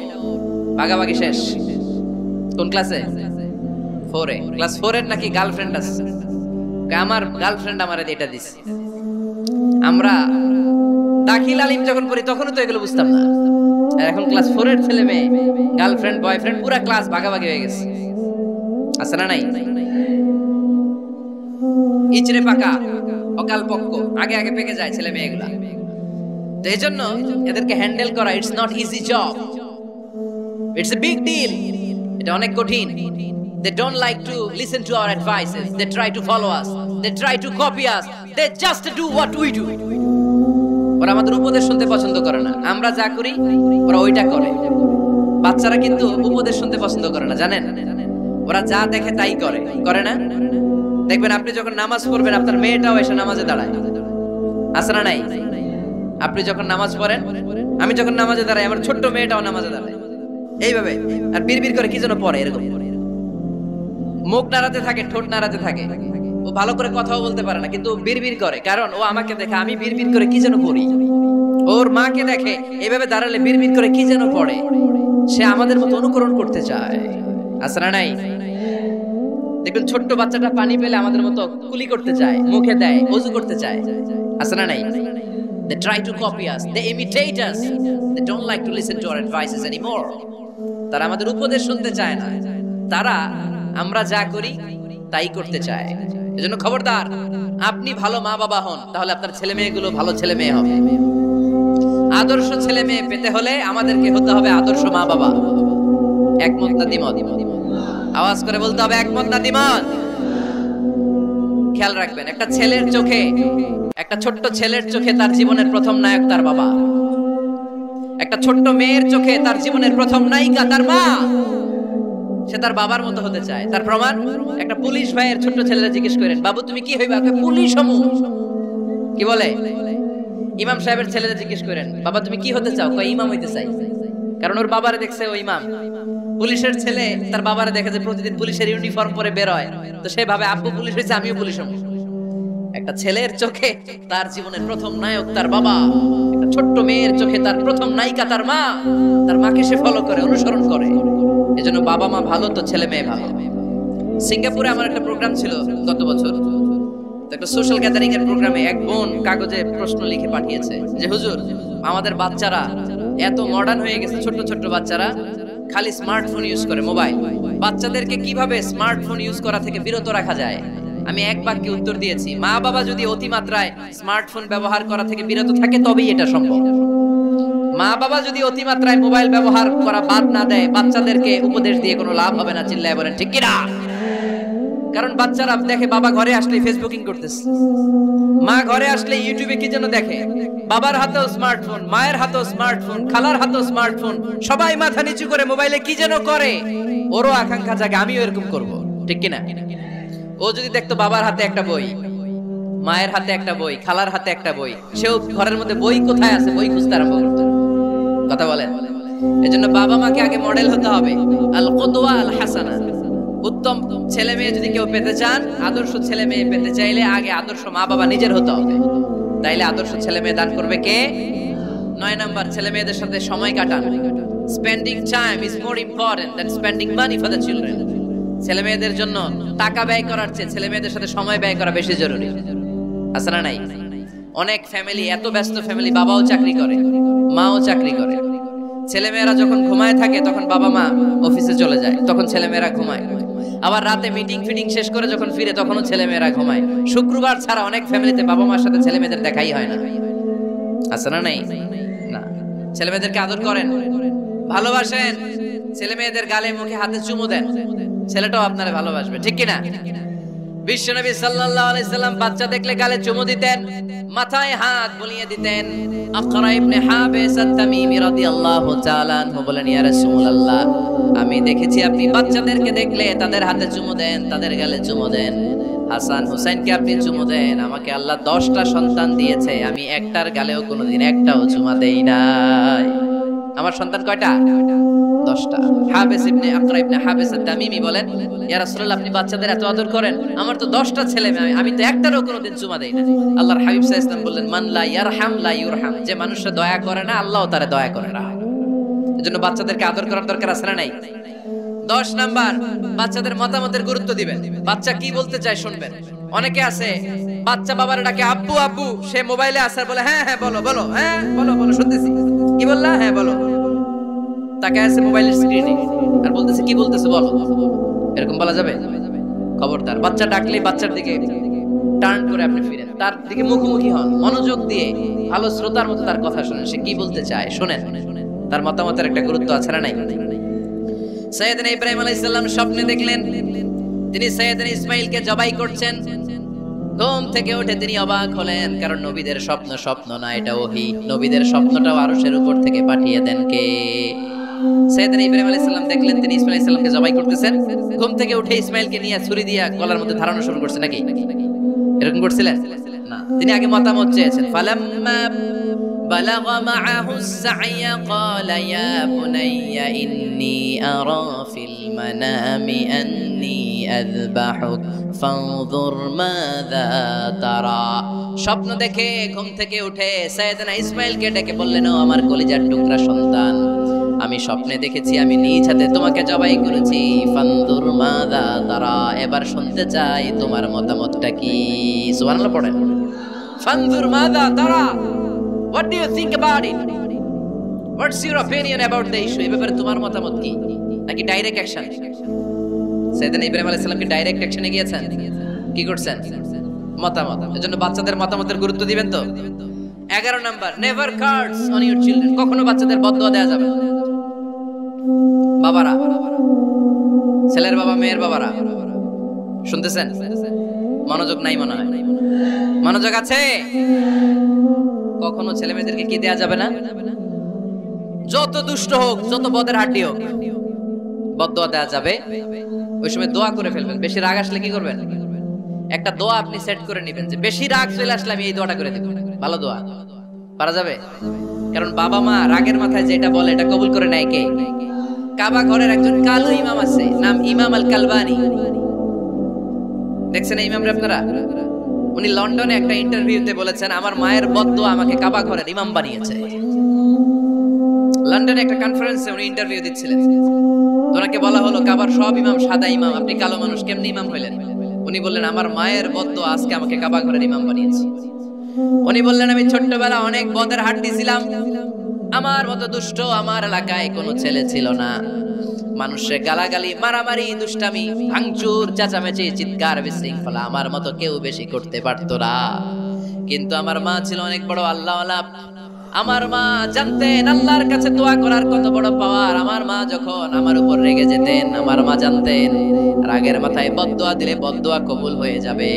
ভাগাভাগি শেষ। কোন ক্লাসে? 4 এ। ক্লাস 4 এর নাকি গার্লফ্রেন্ড আছে, আমার গার্লফ্রেন্ড আমারে এটা দিছে। আমরা দাখিল আলিম যখন পড়ি তখনও তো এগুলো বুঝতাম না, আর এখন ক্লাস 4 এর ছেলে মেয়ে গার্লফ্রেন্ড বয়ফ্রেন্ড পুরা ক্লাস ভাগাভাগি হয়ে গেছে। আছে না নাই? ইচড়ে পাকা, অকাল পক্ক, আগে আগে পেকে যায় ছেলে মেয়েগুলা। তো এই জন্য এদেরকে হ্যান্ডেল করা, it's not easy job, it's a big deal. এটা অনেক কঠিন। They don't like to listen to our advices. They try to follow us. They try to copy us. They just do what we do. ওরা আমাদের উপদেশ শুনতে পছন্দ করে না, আমরা যা করি ওরা ওইটা করে। বাচ্চারা কিন্তু উপদেশ শুনতে পছন্দ করে না, জানেন? ওরা যা দেখে তাই করে, করে না? দেখবেন আপনি যখন নামাজ পড়বেন আপনার মেয়েটাও এসে নামাজে দাঁড়ায়, আছে না নাই? আপনি যখন নামাজ পড়েন, আমি যখন নামাজে দাঁড়াই, আমার ছোট্ট মেয়েটাও নামাজে দাঁড়ায় এইভাবে, আর বিড়বিড় করে কি যেন পড়ে, এরকম মুখ নাড়াতে থাকে, ঠোঁট নাড়াতে থাকে। ও ভালো করে কথাও বলতে পারে না, কিন্তু বিড়বিড় করে, কারণ ও আমাকে দেখে আমি বিড়বিড় করে কি যেন পড়ি। ওর মাকে দেখে এইভাবে দাঁড়ালে বিড়বিড় করে কি যেন পড়ে। সে আমাদের মতো অনুকরণ করতে চায়, আছে না নাই? দেখবেন ছোট্ট বাচ্চাটা পানি পেলে আমাদের মতো কুলি করতে চায়, মুখে দেয়, ওযু করতে চায়, আছে না নাই? They try to copy us, they imitate us, they don't like to listen to our advices anymore. তারা আমাদের উপদেশ শুনতে চায় না, তারা আমরা যা করি তাই করতে চায়। এজন্য খবরদার, আপনি ভালো মা বাবা হন, তাহলে আপনার ছেলে মেয়েগুলো ভালো ছেলে মেয়ে হবে। আদর্শ ছেলে মেয়ে পেতে হলে আমাদেরকে হতে হবে আদর্শ মা বাবা। একমত না দ্বিমত? আওয়াজ করে বলতে হবে একমত না দ্বিমত। খেয়াল রাখবেন, একটা ছেলের চোখে, একটা ছোট্ট ছেলের চোখে তার জীবনের প্রথম নায়ক তার বাবা। একটা ছোট্ট মেয়ের চোখে তার জীবনের প্রথম নায়িকা তার মা। সে তার বাবার মতো হতে চায়। তার প্রমাণ, একটা পুলিশ ভাইয়ের ছোট্ট ছেলেরা জিজ্ঞেস করেন, বাবু তুমি কি হইবা? পুলিশ হমু। কি বলে? ইমাম সাহেবের ছেলেরা জিজ্ঞেস করেন, বাবা তুমি কি হতে চাও? কয় ইমাম হইতে চাই। কারণ ওর বাবারে দেখছে ও ইমাম। পুলিশের ছেলে তার বাবারে দেখে যে প্রতিদিন পুলিশের ইউনিফর্ম পরে বের হয়, তো সে ভাবে আব্বু পুলিশ হয়েছে, আমিও পুলিশ হবো। একটা ছেলের চোখে তার জীবনের প্রথম নায়ক তার বাবা, একটা ছোট্ট মেয়ের চোখে তার প্রথম নায়িকা তার মা। তার মাকে সে ফলো করে, অনুসরণ করে। এজন্য বাবা মা ভালো তো ছেলে মেয়ে ভালো। সিঙ্গাপুরে আমার একটা প্রোগ্রাম ছিল গত বছর, একটা সোশ্যাল গ্যাদারিং এর প্রোগ্রামে এক বোন কাগজে প্রশ্ন লিখে পাঠিয়েছে যে হুজুর, আমাদের বাচ্চারা এত মডার্ন হয়ে গেছে, ছোট্ট ছোট্ট বাচ্চারা খালি স্মার্টফোন ইউজ করে, মোবাইল। বাচ্চাদেরকে কিভাবে স্মার্টফোন ইউজ করা থেকে বিরত রাখা যায়? আমি এক বাক্যে উত্তর দিয়েছি, মা বাবা যদি অতিমাত্রায় স্মার্টফোন ব্যবহার করা থেকে বিরত থাকে তবেই এটা সম্ভব। মা বাবা যদি অতিমাত্রায় মোবাইল ব্যবহার করা বাদ না দেয়, বাচ্চাদেরকে উপদেশ দিয়ে কোনো লাভ হবে না। চিল্লায় বলেন ঠিক কিনা? কারণ বাচ্চারা দেখে বাবা ঘরে আসলে ফেসবুকিং করতেছে, মা ঘরে আসলে ইউটিউবে কি যেন দেখে। বাবার হাতেও স্মার্টফোন, মায়ের হাতেও স্মার্টফোন, খালার হাতেও স্মার্টফোন, সবাই মাথা নিচু করে মোবাইলে কি যেন করে। ওরও আকাঙ্ক্ষা জাগে আমিও এরকম করব, ঠিক কিনা? ও যদি দেখতো বাবার হাতে একটা বই, মায়ের হাতে একটা বই, খালার হাতে একটা বই, সেও ঘরের মধ্যে বই কোথায় আছে বই খুঁজতে আরম্ভ করতো। কথা বলেন? এজন্য বাবা মাকে আগে মডেল হতে হবে। আল কুদওয়া আল হাসানা। উত্তম ছেলে মেয়ে যদি কেউ পেতে চান, আদর্শ ছেলে মেয়ে পেতে চাইলে আগে আদর্শ মা বাবা নিজের হতে হবে। তাইলে আদর্শ ছেলে মেয়ে দান করবে কে? 9 নাম্বার, ছেলে মেয়েদের সাথে সময় কাটান। Spending time is more important than spending money for the children. ছেলে মেয়েদের জন্য টাকা ব্যয় করার চেয়ে ছেলে মেয়েদের সাথে সময় ব্যয় করা বেশি জরুরি। আছে না নাই? অনেক ফ্যামিলি, এত ব্যস্ত ফ্যামিলি, বাবাও চাকরি করে, মাও চাকরি করে। ছেলেমেয়েরা যখন ঘুমায় থাকে তখন বাবা মা অফিসে চলে যায়, তখন ছেলেমেয়েরা ঘুমায়। আবার রাতে মিটিং ফিটিং শেষ করে যখন ফিরে তখনও ছেলেমেয়েরা ঘুমায়। শুক্রবার ছাড়া অনেক ফ্যামিলিতে বাবা মার সাথে ছেলেমেয়েদের দেখাই হয় না। আছে না নাই? না। ছেলেমেয়েদেরকে আদর করেন, ভালোবাসেন, ছেলেমেয়েদের গালে মুখে হাতে চুমু দেন, ছেলেটাও আপনারে ভালোবাসবে, ঠিক কিনা? বিশ্বনবী সাল্লাল্লাহু আলাইহি সাল্লাম বাচ্চা দেখলে গালে চুমু দিতেন, মাথায় হাত বুলিয়ে দিতেন। আকরা ইবনে হাবিস আত-তামিমি রাদিয়াল্লাহু তাআলা আনহু বলেন, ইয়া রাসূলুল্লাহ, আমি দেখেছি আপনি বাচ্চাদেরকে দেখলে তাদের হাতে চুমু দেন, তাদের গালে চুমু দেন। হাসান হুসাইনকে আপনি চুমু দেন। আমাকে আল্লাহ 10টা সন্তান দিয়েছে, আমি একটার গালেও কোনোদিন একটাও চুমা দেই নাই। আমার সন্তান কয়টা? 10টা। হাবিস ইবনে আকরা ইবনে হাবিস আত-তামিমি বলেন, ইয়া রাসূলুল্লাহ, আপনি বাচ্চাদের এত আদর করেন, আমার তো 10টা ছেলে মেয়ে, আমি তো একটারও কোনোদিন চুমা দেই না। আল্লাহর হাবিব সাল্লাল্লাহু আলাইহি ওয়াসাল্লাম বললেন, মান লা ইয়ারহাম লা ইউরহাম। যে মানুষে দয়া করে না, আল্লাহও তারে দয়া করে না। এজন্য বাচ্চাদেরকে আদর করার দরকার আছে না নাই? 10 নাম্বার, বাচ্চাদের মতামতের গুরুত্ব দিবেন। বাচ্চা কি বলতে চায় শুনবেন। অনেকে আছে বাচ্চা বাবার ডাকে আব্বু আব্বু, সে মোবাইলে আসার বলে হ্যাঁ হ্যাঁ বলো বলো, হ্যাঁ বলো বলো শুনতেছি, কি বললা, হ্যাঁ বলো। তাকে আছে মোবাইলের স্ক্রিনে আর বলতেছে কি বলতেছে বলো। এরকম বলা যাবে? খবরদার। বাচ্চা ডাকলেই বাচ্চার দিকে টার্ন করে আপনি ফিরেন, তার দিকে মুখোমুখি হন, মনোযোগ দিয়ে ভালো শ্রোতার মতো তার কথা শুনেন, সে কি বলতে চায় শুনেন। তার মতামতের একটা গুরুত্ব আছে না নাই? সাইয়েদনা ইব্রাহিম আলাইহিস সালাম স্বপ্নে দেখলেন তিনি সাইয়েদনা ইসমাঈলকে জবাই করছেন। ঘুম থেকে উঠে তিনি অবাক হলেন, কারণ নবীদের স্বপ্ন স্বপ্ন না, এটা ওহী। নবীদের স্বপ্নটাও আরশের উপর থেকে পাঠিয়ে দেন কে? সাইয়েদনা ইব্রাহিম আলাইহিস সালাম দেখলেন তিনি ইসমাঈল আলাইহিস সালামকে জবাই করতেছেন। ঘুম থেকে উঠে ইসমাঈলকে নিয়ে ছুরি দিয়ে গলার মধ্যে ধারানো শুরু করছে নাকি? এরকম করছিলেন না, তিনি আগে মতামত চেয়েছেন। ফালাম্মা بلغ معه السعي قال يا بني إني أرى في المنام أني أذبحك فانظر ماذا ترى। স্বপ্ন দেখে ঘুম থেকে উঠে সাইয়েদনা ইসমাঈলকে ডেকে বললেন, ও আমার কলিজার টুকরা সন্তান, আমি স্বপ্নে দেখেছি আমি নিজ হাতে তোমাকে জবাই করেছি। ফানদুর মাযা তারা, এবার শুনতে চাই তোমার মতামতটা কি। সুবহানাল্লাহ পড়েন। ফানদুর মাযা তারা, what do you think about it? What's your opinion about the issue? এই ব্যাপারে তোমার মতামত কি? নাকি ডাইরেক্ট অ্যাকশন? সাইয়েদনা ইব্রাহিম আলাইহিস সালাম কি ডাইরেক্ট অ্যাকশনে গিয়েছেন? কি করছেন? মতামত। এজন্য বাচ্চাদের মতামতের গুরুত্ব দিবেন তো। 11 number, never cards on your children. কখনো বাচ্চাদের বদদোয়া দেয়া যাবে না। বাবারা, ছেলের বাবা মেয়ের বাবারা, শুনতেছেন? মনোযোগ নাই মনে হয়। মনোযোগ আছে? কখনো ছেলে মেয়েদেরকে কি দেয়া যাবে না? যত দুষ্ট হোক, যত বদের হাড্ডি হোক, বদদোয়া দেয়া যাবে। ওই সময় দোয়া করে ফেলবেন। বেশি রাগ আসলে কি করবেন? একটা দোয়া আপনি সেট করে নেবেন যে বেশি রাগ চলে আসলে আমি এই দোয়াটা করে দেব। ভালো দোয়া পারা যাবে? কারণ বাবা মা রাগের মাথায় যেটা বলে এটা কবুল করে নেয় কে? কাবা ঘরের একজন কালো ইমাম আছে, নাম ইমাম আল কালবানি। দেখছেন এই ইমামরা আপনারা? উনি লন্ডনে একটা ইন্টারভিউতে বলেছেন, আমার মায়ের বদদোয়া আমাকে কাবা ঘরের ইমাম বানিয়েছে। লন্ডনে একটা কনফারেন্সে উনি ইন্টারভিউ দিচ্ছিলেন। ওনাকে বলা হলো, কাবার সব ইমাম সাদা ইমাম, আপনি কালো মানুষ, কেমনি ইমাম হইলেন? উনি বললেন, আমার মায়ের বদদোয়া আজকে আমাকে কাবা ঘরের ইমাম বানিয়েছে। উনি বললেন, আমি ছোট্টবেলা অনেক বদের হাড্ডি ছিলাম, আমার মতো দুষ্ট আমার এলাকায় কোনো ছেলে ছিল না। মানুষের গালাগালি, মারামারি, দুষ্টামি, ভাঙচুর, চেঁচামেচি, চিৎকার, বিশৃঙ্খলা আমার মতো কেউ বেশি করতে পারতো না। কিন্তু আমার মা ছিল অনেক বড় আল্লাহওয়ালা। আমার মা জানতেন আল্লাহর কাছে দোয়া করার কত বড় পাওয়ার। আমার মা যখন আমার উপর রেগে যেতেন, আমার মা জানতেন রাগের মাথায় বদদোয়া দিলে বদদোয়া কবুল হয়ে যাবে।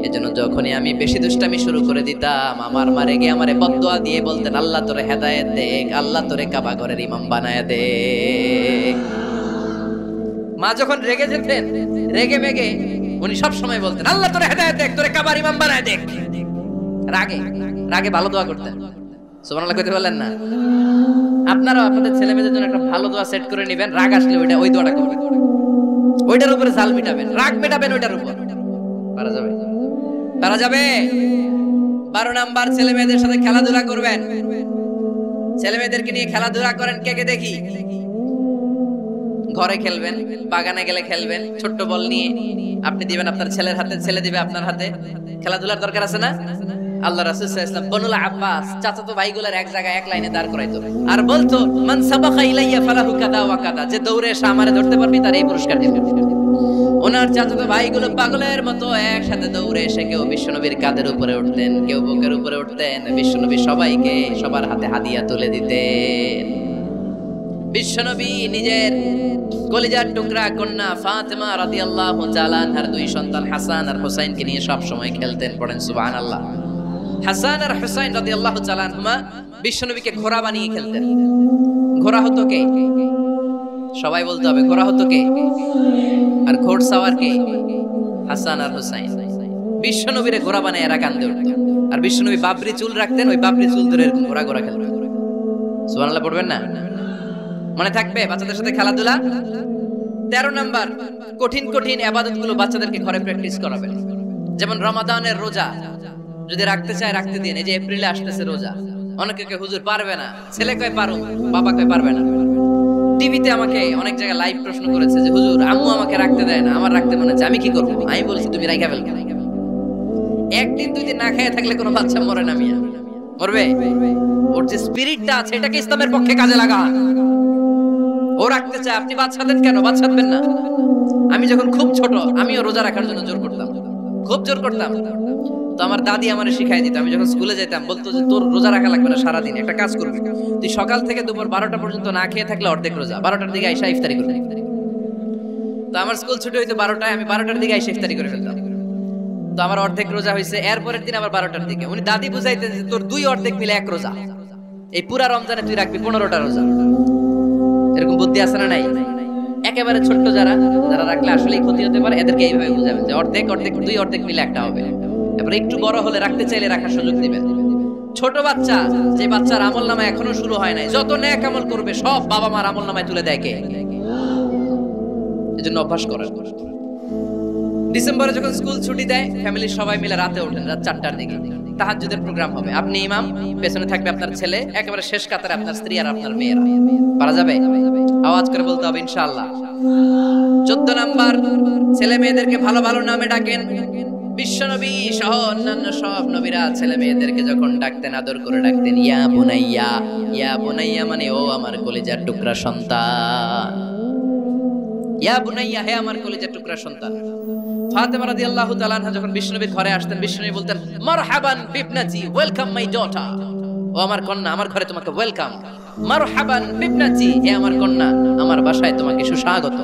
এজন্য যখনই আমি বেশি দুষ্টামি শুরু করে দিতাম, আমার মা রেগে আমারে বদদোয়া দিয়ে বলতেন, আল্লাহ তোরে হেদায়েত দেখ, আল্লাহ তোরে কাবা ঘরের ইমাম বানায় দে। মা যখন রেগে যেতেন, রেগে মেগে উনি সব সময় বলতেন, আল্লাহ তোরে হেদায়েত দেখ, তোরে কাবার ইমাম বানায় দেখ। রাগে রাগে ভালো দোয়া করতেন। সুবহানাল্লাহ কইতে বললেন না? আপনারা আপনাদের ছেলে মেয়েদের জন্য একটা ভালো দোয়া সেট করে নেবেন। রাগ আসলে ওই দোয়াটা করবেন, ওইটার উপরে জাল মিটাবেন, রাগ মেটাবেন ওইটার উপর। পারা যাবে? পারা যাবে? 12 নাম্বার, ছেলে মেয়েদের সাথে খেলাধুলা করবেন। ছেলে মেয়েদেরকে নিয়ে খেলাধুলা করেন, কে কে দেখি? ঘরে খেলবেন, বাগানে গেলে খেলবেন, ছোট্ট বল নিয়ে আপনি দিবেন আপনার ছেলের হাতে, ছেলে দিবে আপনার হাতে। খেলাধুলার দরকার আছে না? আল্লাহ রাসূল সাল্লাল্লাহু আলাইহি ওয়াসাল্লাম বনুল আব্বাস চাচাতো ভাইগুলোর এক জায়গায় এক লাইনে দাঁড় করাইতো আর বলতো, মান সাবাকা ইলাইয়া ফালাহু কাদা ওয়া কাদা, যে দৌড়ে এসে আমারে ধরতে পারবি তার এই পুরস্কার দিবে। ওনার চাচাতো ভাইগুলো পাগলের মতো একসাথে দৌড়ে এসে কেউ বিশ্বনবীর কাঁধের উপরে উঠতেন, কেউ বুকের উপরে উঠতেন। বিশ্বনবী সবাইকে সবার হাতে হাদিয়া তুলে দিতেন। বিশ্বনবী নিজের কলিজার টুকরা কন্যা ফাতেমা রাদিয়াল্লাহু তাআলা আনহার 2 সন্তান হাসান আর হুসাইনকে নিয়ে সব সময় খেলতেন। পড়েন সুবহানাল্লাহ। হাসান আর হুসাইন রাদিয়াল্লাহু তাআলা আনহুমা বিশ্বনবীকে ঘোড়া বানিয়ে খেলতেন। ঘোড়া হতো কে? সবাই বলতে হবে, ঘোড়া হতো কে? আর ঘোড়সাওয়ার কে? হাসান আর হুসাইন। বিশ্বনবীরে ঘোড়া বানায় এরা কান্দে উঠত। আর বিশ্বনবী বাবরি চুল রাখতেন, ওই বাবরি চুল ধরে এরকম ঘোড়া ঘোড়া খেলতেন। সুবহানাল্লাহ পড়বেন না? মনে থাকবে বাচ্চাদের সাথে খেলাধুলা। 13 নাম্বার, কঠিন কঠিন ইবাদতগুলো বাচ্চাদেরকে ঘরে প্র্যাকটিস করাবেন। যেমন রমাদানের রোজা যদি রাখতে চায় রাখতে দিন। এই যে এপ্রিলে আসতেছে রোজা, অনেকে কয় হুজুর পারবে না, ছেলে কয় পারো, বাবা কয় পারবে না। টিভিতে আমাকে অনেক জায়গায় লাইভ প্রশ্ন করেছে যে হুজুর আম্মু আমাকে রাখতে দেয় না, আমার রাখতে মনে হচ্ছে, আমি কি করবো? আমি বলছি তুমি রাইখা ফেলবে। একদিন 2 দিন না খেয়ে থাকলে কোনো বাচ্চা মরে না, মিয়া মরবে? ওর যে স্পিরিটটা আছে এটাকে ইসলামের পক্ষে কাজে লাগা। ও রাখতে চায়, আপনি বাচ্চা দেন কেন? বাচ্চা দেবেন না। আমি যখন খুব ছোট, আমিও রোজা রাখার জন্য জোর করতাম, খুব জোর করতাম। তো আমার দাদি আমারে শিখাই দিত। আমি যখন স্কুলে যেতাম বলতো যে তোর রোজা রাখা লাগবে না, সারাদিন একটা কাজ করবি, তুই সকাল থেকে দুপুর 12টা পর্যন্ত না খেয়ে থাকলে অর্ধেক রোজা, 12টার দিকে আইসা ইফতারি করবি। তো আমার স্কুল ছুটি হইতো 12টায়, আমি 12টার দিকে আইসা ইফতারি করে ফেলতাম। তো আমার অর্ধেক রোজা হয়েছে। এরপরের দিন আবার 12টার দিকে উনি দাদি বুঝাইতেন যে তোর 2 অর্ধেক মিলে 1 রোজা, এই পুরা রমজানে তুই রাখবি 15টা রোজা। এরকম বুদ্ধি আছে না নাই? একেবারে ছোট্ট যারা রাখলে আসলেই ক্ষতি হতে পারে, এদেরকে এইভাবে বুঝাবেন যে অর্ধেক অর্ধেক 2 অর্ধেক মিলে একটা হবে। এবার একটু বড় হলে রাখতে চাইলে রাখার সুযোগ দিবেন। ছোট বাচ্চা, যে বাচ্চার আমলনামা এখনো শুরু হয় নাই, যত নেক আমল করবে সব বাবা মার আমলনামায় তুলে দেয় কে? এজন্য অভ্যাস করেন। ডিসেম্বরে যখন স্কুল ছুটি দেয়, ফ্যামিলির সবাই মিলে রাতে ওঠেন, রাত 4টার দিকে তাহাজ্জুদের প্রোগ্রাম হবে। আপনি ইমাম, পেছনে থাকবে আপনার ছেলে, একেবারে শেষ কাতারে আপনার স্ত্রী আর আপনার মেয়েরা। পারা যাবে? আওয়াজ করে বলতে হবে ইনশাআল্লাহ। 14 নাম্বার, ছেলে মেয়েদেরকে ভালো ভালো নামে ডাকেন। বিশ্বনবী সহ অন্যান্য সব নবীরা ছেলে মেয়েদেরকে যখন ডাকতেন আদর করে ডাকতেন, ইয়া বুনাইয়া। ইয়া বুনাইয়া মানে ও আমার কলিজার টুকরা সন্তান। ইয়া বুনাইয়া, হে আমার কলিজার টুকরা সন্তান। ফাতেমা রাদিয়াল্লাহু তাআলা আনহা যখন বিশ্বনবীর ঘরে আসতেন, বিশ্বনবী বলতেন, মারহাবান বিবনাতি, ওয়েলকাম মাই ডটার। ও আমার কন্যা, আমার ঘরে তোমাকে ওয়েলকাম। মারহাবান বিবনাতি, হে আমার কন্যা, আমার বাসায় তোমাকে সুস্বাগত।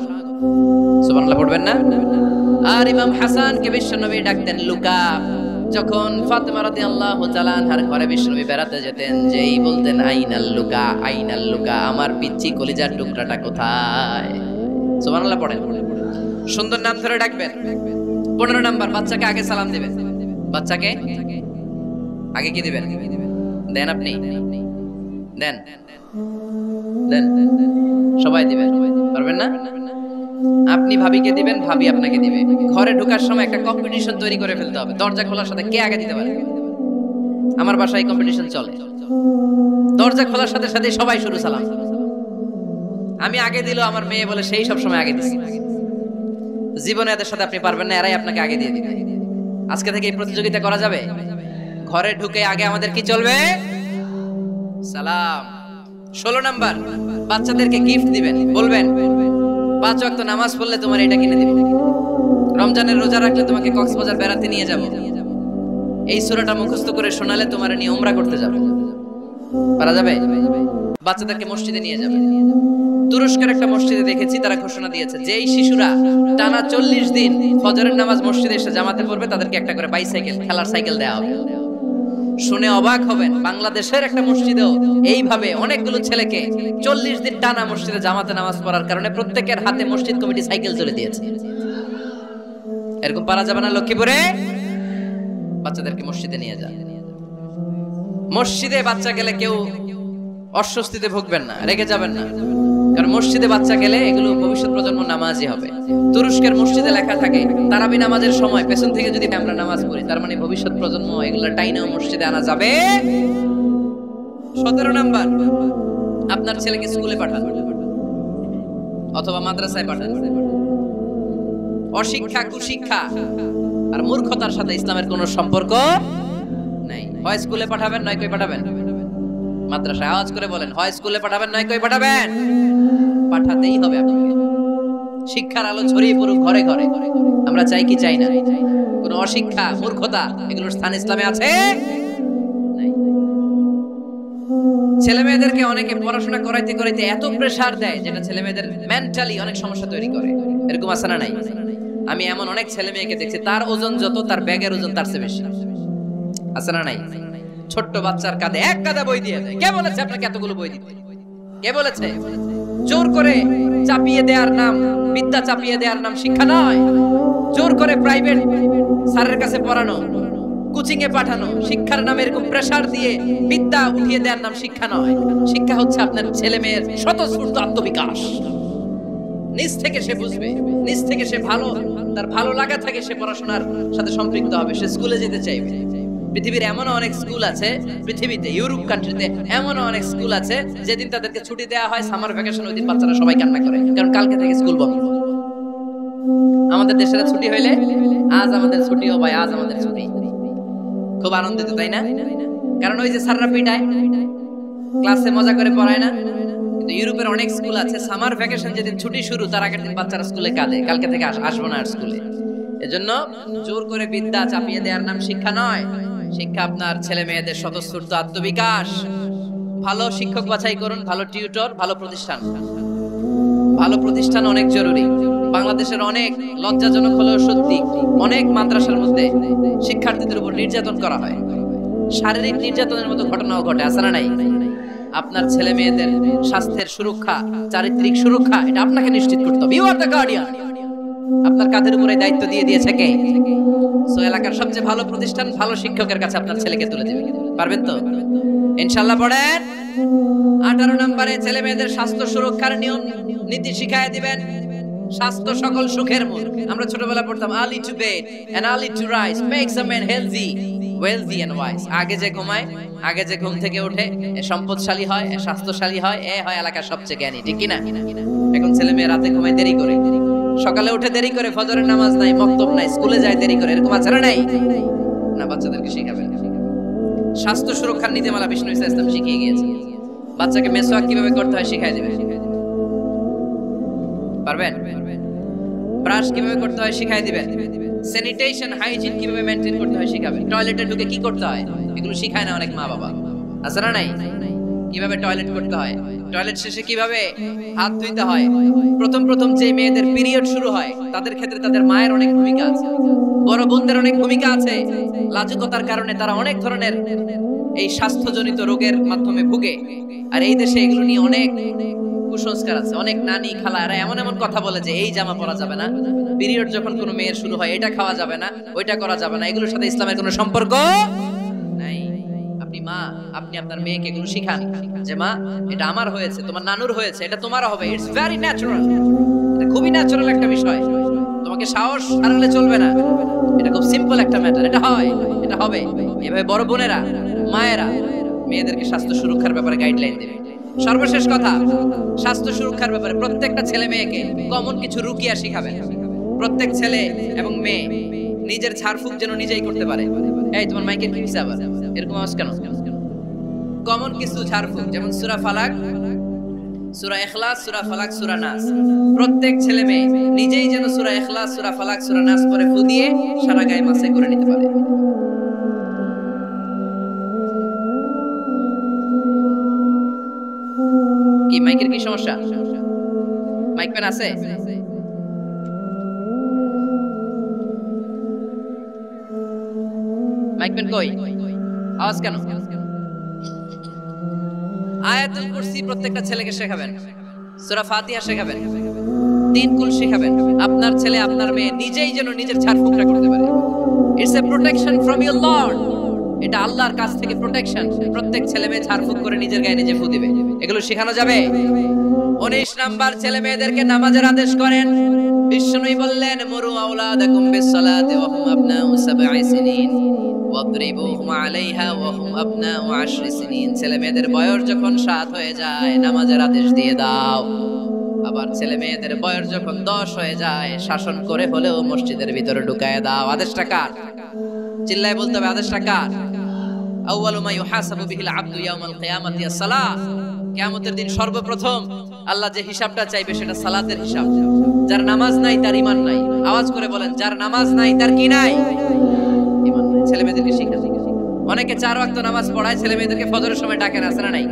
সুবহানাল্লাহ পড়বেন না? আর ইমাম হাসানকে বিশ্বনবী ডাকতেন লুকা। যখন ফাতেমা রাদিয়াল্লাহু তাআলা আনহার ঘরে বিশ্বনবী বেড়াতে যেতেন, যেই বলতেন আইনাল লুকা, আইনাল লুকা, আমার পিচ্চি কলিজার টুকরাটা কোথায়? সুবহানাল্লাহ পড়েন। সুন্দর নাম ধরে ডাকবেন। 15 নাম্বার, বাচ্চাকে আগে সালাম দিবেন। বাচ্চাকে আগে কি দিবেন? দেন আপনি দেন দেন, সবাই দিবেন, পারবেন না? আপনি ভাবিকে দিবেন, ভাবি আপনাকে দিবে। ঘরে ঢোকার সময় একটা কম্পিটিশন তৈরি করে ফেলতে হবে, দরজা খোলার সাথে কে আগে দিতে পারে। আমার বাসায় কম্পিটিশন চলে, দরজা খোলার সাথে সাথে সবাই শুরু সালাম। আমি আগে দিল, আমার মেয়ে বলে সেই সব সময় আগে দিছি। জীবনে এদের সাথে আপনি পারবেন না, এরাই আপনাকে আগে দিয়ে দিবে। আজকে থেকে এই প্রতিযোগিতা করা যাবে। ঘরে ঢুকে আগে আমাদের কি চলবে? সালাম। 16 নাম্বার, বাচ্চাদেরকে গিফট দিবেন। বলবেন 5 ওয়াক্ত নামাজ পড়লে তোমার এটা কিনে দিবে, রমজানের রোজা রাখলে তোমাকে কক্সবাজার বেড়াতে নিয়ে যাব, এই সূরাটা মুখস্থ করে শোনালে তোমার নিয়ে উমরা করতে যাব। পারা যাবে? বাচ্চাদেরকে মসজিদে নিয়ে যাবে। তুরস্কের একটা মসজিদে দেখেছি, তারা ঘোষণা দিয়েছে যে এই শিশুরা টানা 40 দিন ফজরের নামাজ মসজিদে এসে জামাতে পড়বে, তাদেরকে একটা করে বাইসাইকেল, খেলার সাইকেল দেওয়া হবে। শুনে অবাক হবেন, বাংলাদেশের একটা মসজিদেও এইভাবে অনেকগুলো ছেলেকে 40 দিন টানা মসজিদে জামাতে নামাজ পড়ার কারণে প্রত্যেকের হাতে মসজিদ কমিটি সাইকেল তুলে দিয়েছে। এরকম পারা যাবে না? লক্ষ্মীপুরে বাচ্চাদেরকে মসজিদে নিয়ে যান। মসজিদে বাচ্চা গেলে কেউ অস্বস্তিতে ভুগবেন না, রেগে যাবেন না, কারণ মসজিদে বাচ্চা গেলে এগুলো ভবিষ্যৎ প্রজন্ম নামাজি হবে। তুরস্কের মসজিদে লেখা থাকে তারাবি নামাজের সময় পেছন থেকে যদি আমরা নামাজ পড়ি, তার মানে ভবিষ্যৎ প্রজন্ম এগুলো টাইনাও মসজিদে আনা যাবে। 17 নাম্বার, আপনার ছেলেকে স্কুলে পাঠান অথবা মাদ্রাসায় পাঠান। অশিক্ষা, কুশিক্ষা আর মূর্খতার সাথে ইসলামের কোনো সম্পর্ক নাই। হয় স্কুলে পাঠাবেন, নয় কই পাঠাবেন মাদ্রাসায়। আওয়াজ করে বলেন, হয় স্কুলে পাঠাবেন, নয় কই পাঠাবেন। পাঠাতেই হবে আপনাকে। শিক্ষার আলো ছড়িয়ে পড়ুক ঘরে ঘরে। আমরা চাই কি চাই না? কোন অশিক্ষা, মূর্খতা এগুলোর স্থান ইসলামে আছে? নাই। ছেলে মেয়েদেরকে অনেকে পড়াশোনা করাইতে করাইতে এত প্রেসার দেয়, যেটা ছেলে মেয়েদের মেন্টালি অনেক সমস্যা তৈরি করে। এরকম আছে না নাই? আমি এমন অনেক ছেলে মেয়েকে দেখছি, তার ওজন যত, তার ব্যাগের ওজন তার চেয়ে বেশি। আছে না নাই? ছোট্ট বাচ্চার কাঁধে এক গাদা বই দিয়ে দেয়। কে বলেছে আপনাকে এতগুলো বই দিতে? কে বলেছে? জোর করে চাপিয়ে দেওয়ার নাম, বিদ্যা চাপিয়ে দেওয়ার নাম শিক্ষা নয়। জোর করে প্রাইভেট স্যারের কাছে পড়ানো, কোচিং এ পাঠানো, শিক্ষার নামে এরকম প্রেসার দিয়ে বিদ্যা উঠিয়ে দেওয়ার নাম শিক্ষা নয়। শিক্ষা হচ্ছে আপনার ছেলে মেয়ের স্বতঃস্ফূর্ত আত্মবিকাশ। নিজ থেকে সে বুঝবে, নিজ থেকে সে তার ভালো লাগা থাকে, সে পড়াশোনার সাথে সম্পৃক্ত হবে, সে স্কুলে যেতে চাইবে। পৃথিবীর এমন অনেক স্কুল আছে, পৃথিবীতে ইউরোপ কান্ট্রিতে এমন অনেক স্কুল আছে, যেদিন তাদেরকে ছুটি দেওয়া হয় সামার ভ্যাকেশন, ওই দিন বাচ্চারা সবাই কান্না করে, কারণ কালকে থেকে স্কুল বন্ধ। আমাদের দেশের ছুটি হইলে আজ আমাদের ছুটি, ও ভাই আজ আমাদের ছুটি, খুব আনন্দিত, তাই না? কারণ ওই যে স্যাররা পিটায়, ক্লাসে মজা করে পড়ায় না। কিন্তু ইউরোপের অনেক স্কুল আছে, সামার ভ্যাকেশন যেদিন ছুটি শুরু, তার আগের দিন বাচ্চারা স্কুলে কাঁদে, কালকে থেকে আসবো না আর স্কুলে। এজন্য জোর করে বিদ্যা চাপিয়ে দেওয়ার নাম শিক্ষা নয়। শিক্ষা আপনার ছেলে মেয়েদের স্বতঃস্ফূর্ত আত্মবিকাশ। ভালো শিক্ষক বাছাই করুন, ভালো টিউটর, ভালো প্রতিষ্ঠান। ভালো প্রতিষ্ঠান অনেক জরুরি। বাংলাদেশের অনেক লজ্জাজনক হলেও সত্যি, অনেক মাদ্রাসার মধ্যে শিক্ষার্থীদের উপর নির্যাতন করা হয়, শারীরিক নির্যাতনের মতো ঘটনাও ঘটে। আছে না নাই? আপনার ছেলে মেয়েদের স্বাস্থ্যের সুরক্ষা, চারিত্রিক সুরক্ষা, এটা আপনাকে নিশ্চিত করতে হবে। You are the guardian. আপনার কাঁধের উপরে দায়িত্ব দিয়ে দিয়েছে কে? সো এলাকার সবচেয়ে ভালো প্রতিষ্ঠান, ভালো শিক্ষকের কাছে আপনার ছেলেকে তুলে দিবেন। পারবেন তো? ইনশাআল্লাহ। পড়েন। 18 নম্বরে ছেলে মেয়েদের স্বাস্থ্য সুরক্ষার নিয়ম নীতি শিখায় দিবেন। স্বাস্থ্য সকল সুখের মূল। আমরা ছোটবেলা পড়তাম early to bed and early to rise makes a man healthy, wealthy and wise. আগে যে ঘুমায়, আগে যে ঘুম থেকে ওঠে, এ সম্পদশালী হয়, এ স্বাস্থ্যশালী হয়, এ হয় এলাকার সবচেয়ে জ্ঞানী। ঠিক কি না? এখন ছেলে মেয়ে রাতে ঘুমায় দেরি করে, সকালে উঠে দেরি করে, ফজরের নামাজ নাই, মক্তব নাই, স্কুলে যায় দেরি করে। এরকম আছে না নাই? না, বাচ্চাদেরকে শিখাবেন। স্বাস্থ্য সুরক্ষার নীতিমালা বিষ্ণু ইসলাম শিখিয়ে গিয়েছে। বাচ্চাকে মেসওয়াক কিভাবে করতে হয় শিখাই দিবেন। পারবেন? ব্রাশ কিভাবে করতে হয় শিখাই দিবেন। স্যানিটেশন, হাইজিন কিভাবে মেইনটেইন করতে হয় শিখাবেন। টয়লেটে ঢুকে কি করতে হয় এগুলো শিখায় না অনেক মা বাবা। আছে না নাই? কিভাবে টয়লেট করতে হয়, টয়লেট শেষে কিভাবে হাত ধুইতে হয়। প্রথম প্রথম যে মেয়েদের পিরিয়ড শুরু হয় তাদের ক্ষেত্রে তাদের মায়ের অনেক ভূমিকা আছে, বড় বোনদের অনেক ভূমিকা আছে। লাজুকতার কারণে তারা অনেক ধরনের এই স্বাস্থ্যজনিত রোগের মাধ্যমে ভুগে। আর এই দেশে এগুলো নিয়ে অনেক কুসংস্কার আছে। অনেক নানি খালারা এমন এমন কথা বলে যে এই জামা পরা যাবে না, পিরিয়ড যখন কোনো মেয়ের শুরু হয় এটা খাওয়া যাবে না, ওইটা করা যাবে না। এগুলোর সাথে ইসলামের কোনো সম্পর্ক নাই। আপনি মা, আপনি আপনার মেয়েকে এগুলো শিখান যে মা এটা আমার হয়েছে, তোমার নানুর হয়েছে, এটা তোমারও হবে। ইটস ভেরি ন্যাচারাল, এটা খুবই ন্যাচারাল একটা বিষয়। তোমাকে সাহস হারালে চলবে না, এটা খুব সিম্পল একটা ম্যাটার, এটা হয়, এটা হবে। এভাবে বড় বোনেরা, মায়েরা মেয়েদেরকে স্বাস্থ্য সুরক্ষার ব্যাপারে গাইডলাইন দেবে। সর্বশেষ কথা, স্বাস্থ্য সুরক্ষার ব্যাপারে প্রত্যেকটা ছেলে মেয়েকে কমন কিছু রুকিয়া শিখাবেন। প্রত্যেক ছেলে এবং মেয়ে নিজের ঝাড়ফুঁক যেন নিজেই করতে পারে। এই তোমার মাইকের কি হইছে আবার এরকম আওয়াজ কেন? কমন কিছু ঝাড়ফুঁক, যেমন সূরা ফালাক, সূরা ইখলাস, সূরা ফালাক, সূরা নাস। প্রত্যেক ছেলে মেয়ে নিজেই যেন সূরা ইখলাস, সূরা ফালাক, সূরা নাস পরে ফু দিয়ে সারা গায়ে মাসে করে নিতে পারে। কি মাইকের কি সমস্যা? মাইক পেন আছে? মাইক পেন কই? আওয়াজ কেন? আয়াতুল কুরসি প্রত্যেকটা ছেলেকে শেখাবেন, সূরা ফাতিহা শেখাবেন, তিন কুল শেখাবেন। আপনার ছেলে আপনার মেয়ে নিজেই যেন নিজের ঝাড়ফুঁকটা করতে পারে। It's a protection from your Lord. এটা আল্লাহর কাছ থেকে প্রোটেকশন। প্রত্যেক ছেলে মেয়ে ঝাড়ফুঁক করে নিজের গায়ে নিজে ফু দিবে, এগুলো শেখানো যাবে। 19 নাম্বার, ছেলে মেয়েদেরকে নামাজের আদেশ করেন। বিশ্বনবী বললেন মুরু আওলাদাকুম বিসসালাতি ওয়া হুম আবনাউ 7 সিনিন ওয়াদরিবুহুম আলাইহা ওয়া হুম আবনাউ 10 সিনিন। ছেলে মেয়েদের বয়স যখন 7 হয়ে যায় নামাজের আদেশ দিয়ে দাও। আবার ছেলে মেয়েদের বয়স যখন 10 হয়ে যায় শাসন করে হলেও মসজিদের ভিতরে ঢুকায় দাও। আদেশটা কার? চিল্লায় বলতে হবে আদেশটা কার? আউয়ালু মা ইউহাসাবু বিহিল আবদু ইয়াউমাল কিয়ামাতি আস-সালাহ। কিয়ামতের দিন সর্বপ্রথম আল্লাহ যে হিসাবটা চাইবে সেটা সালাতের হিসাব। যার নামাজ নাই তার ঈমান নাই। আওয়াজ করে বলেন, যার নামাজ নাই তার কি নাই? ঈমান নাই। ছেলে মেয়েদেরকে শিক্ষা। অনেকে 4 ওয়াক্ত নামাজ পড়ায়, ছেলে মেয়েদেরকে ফজরের সময় ডাকেন, আছে না নাই?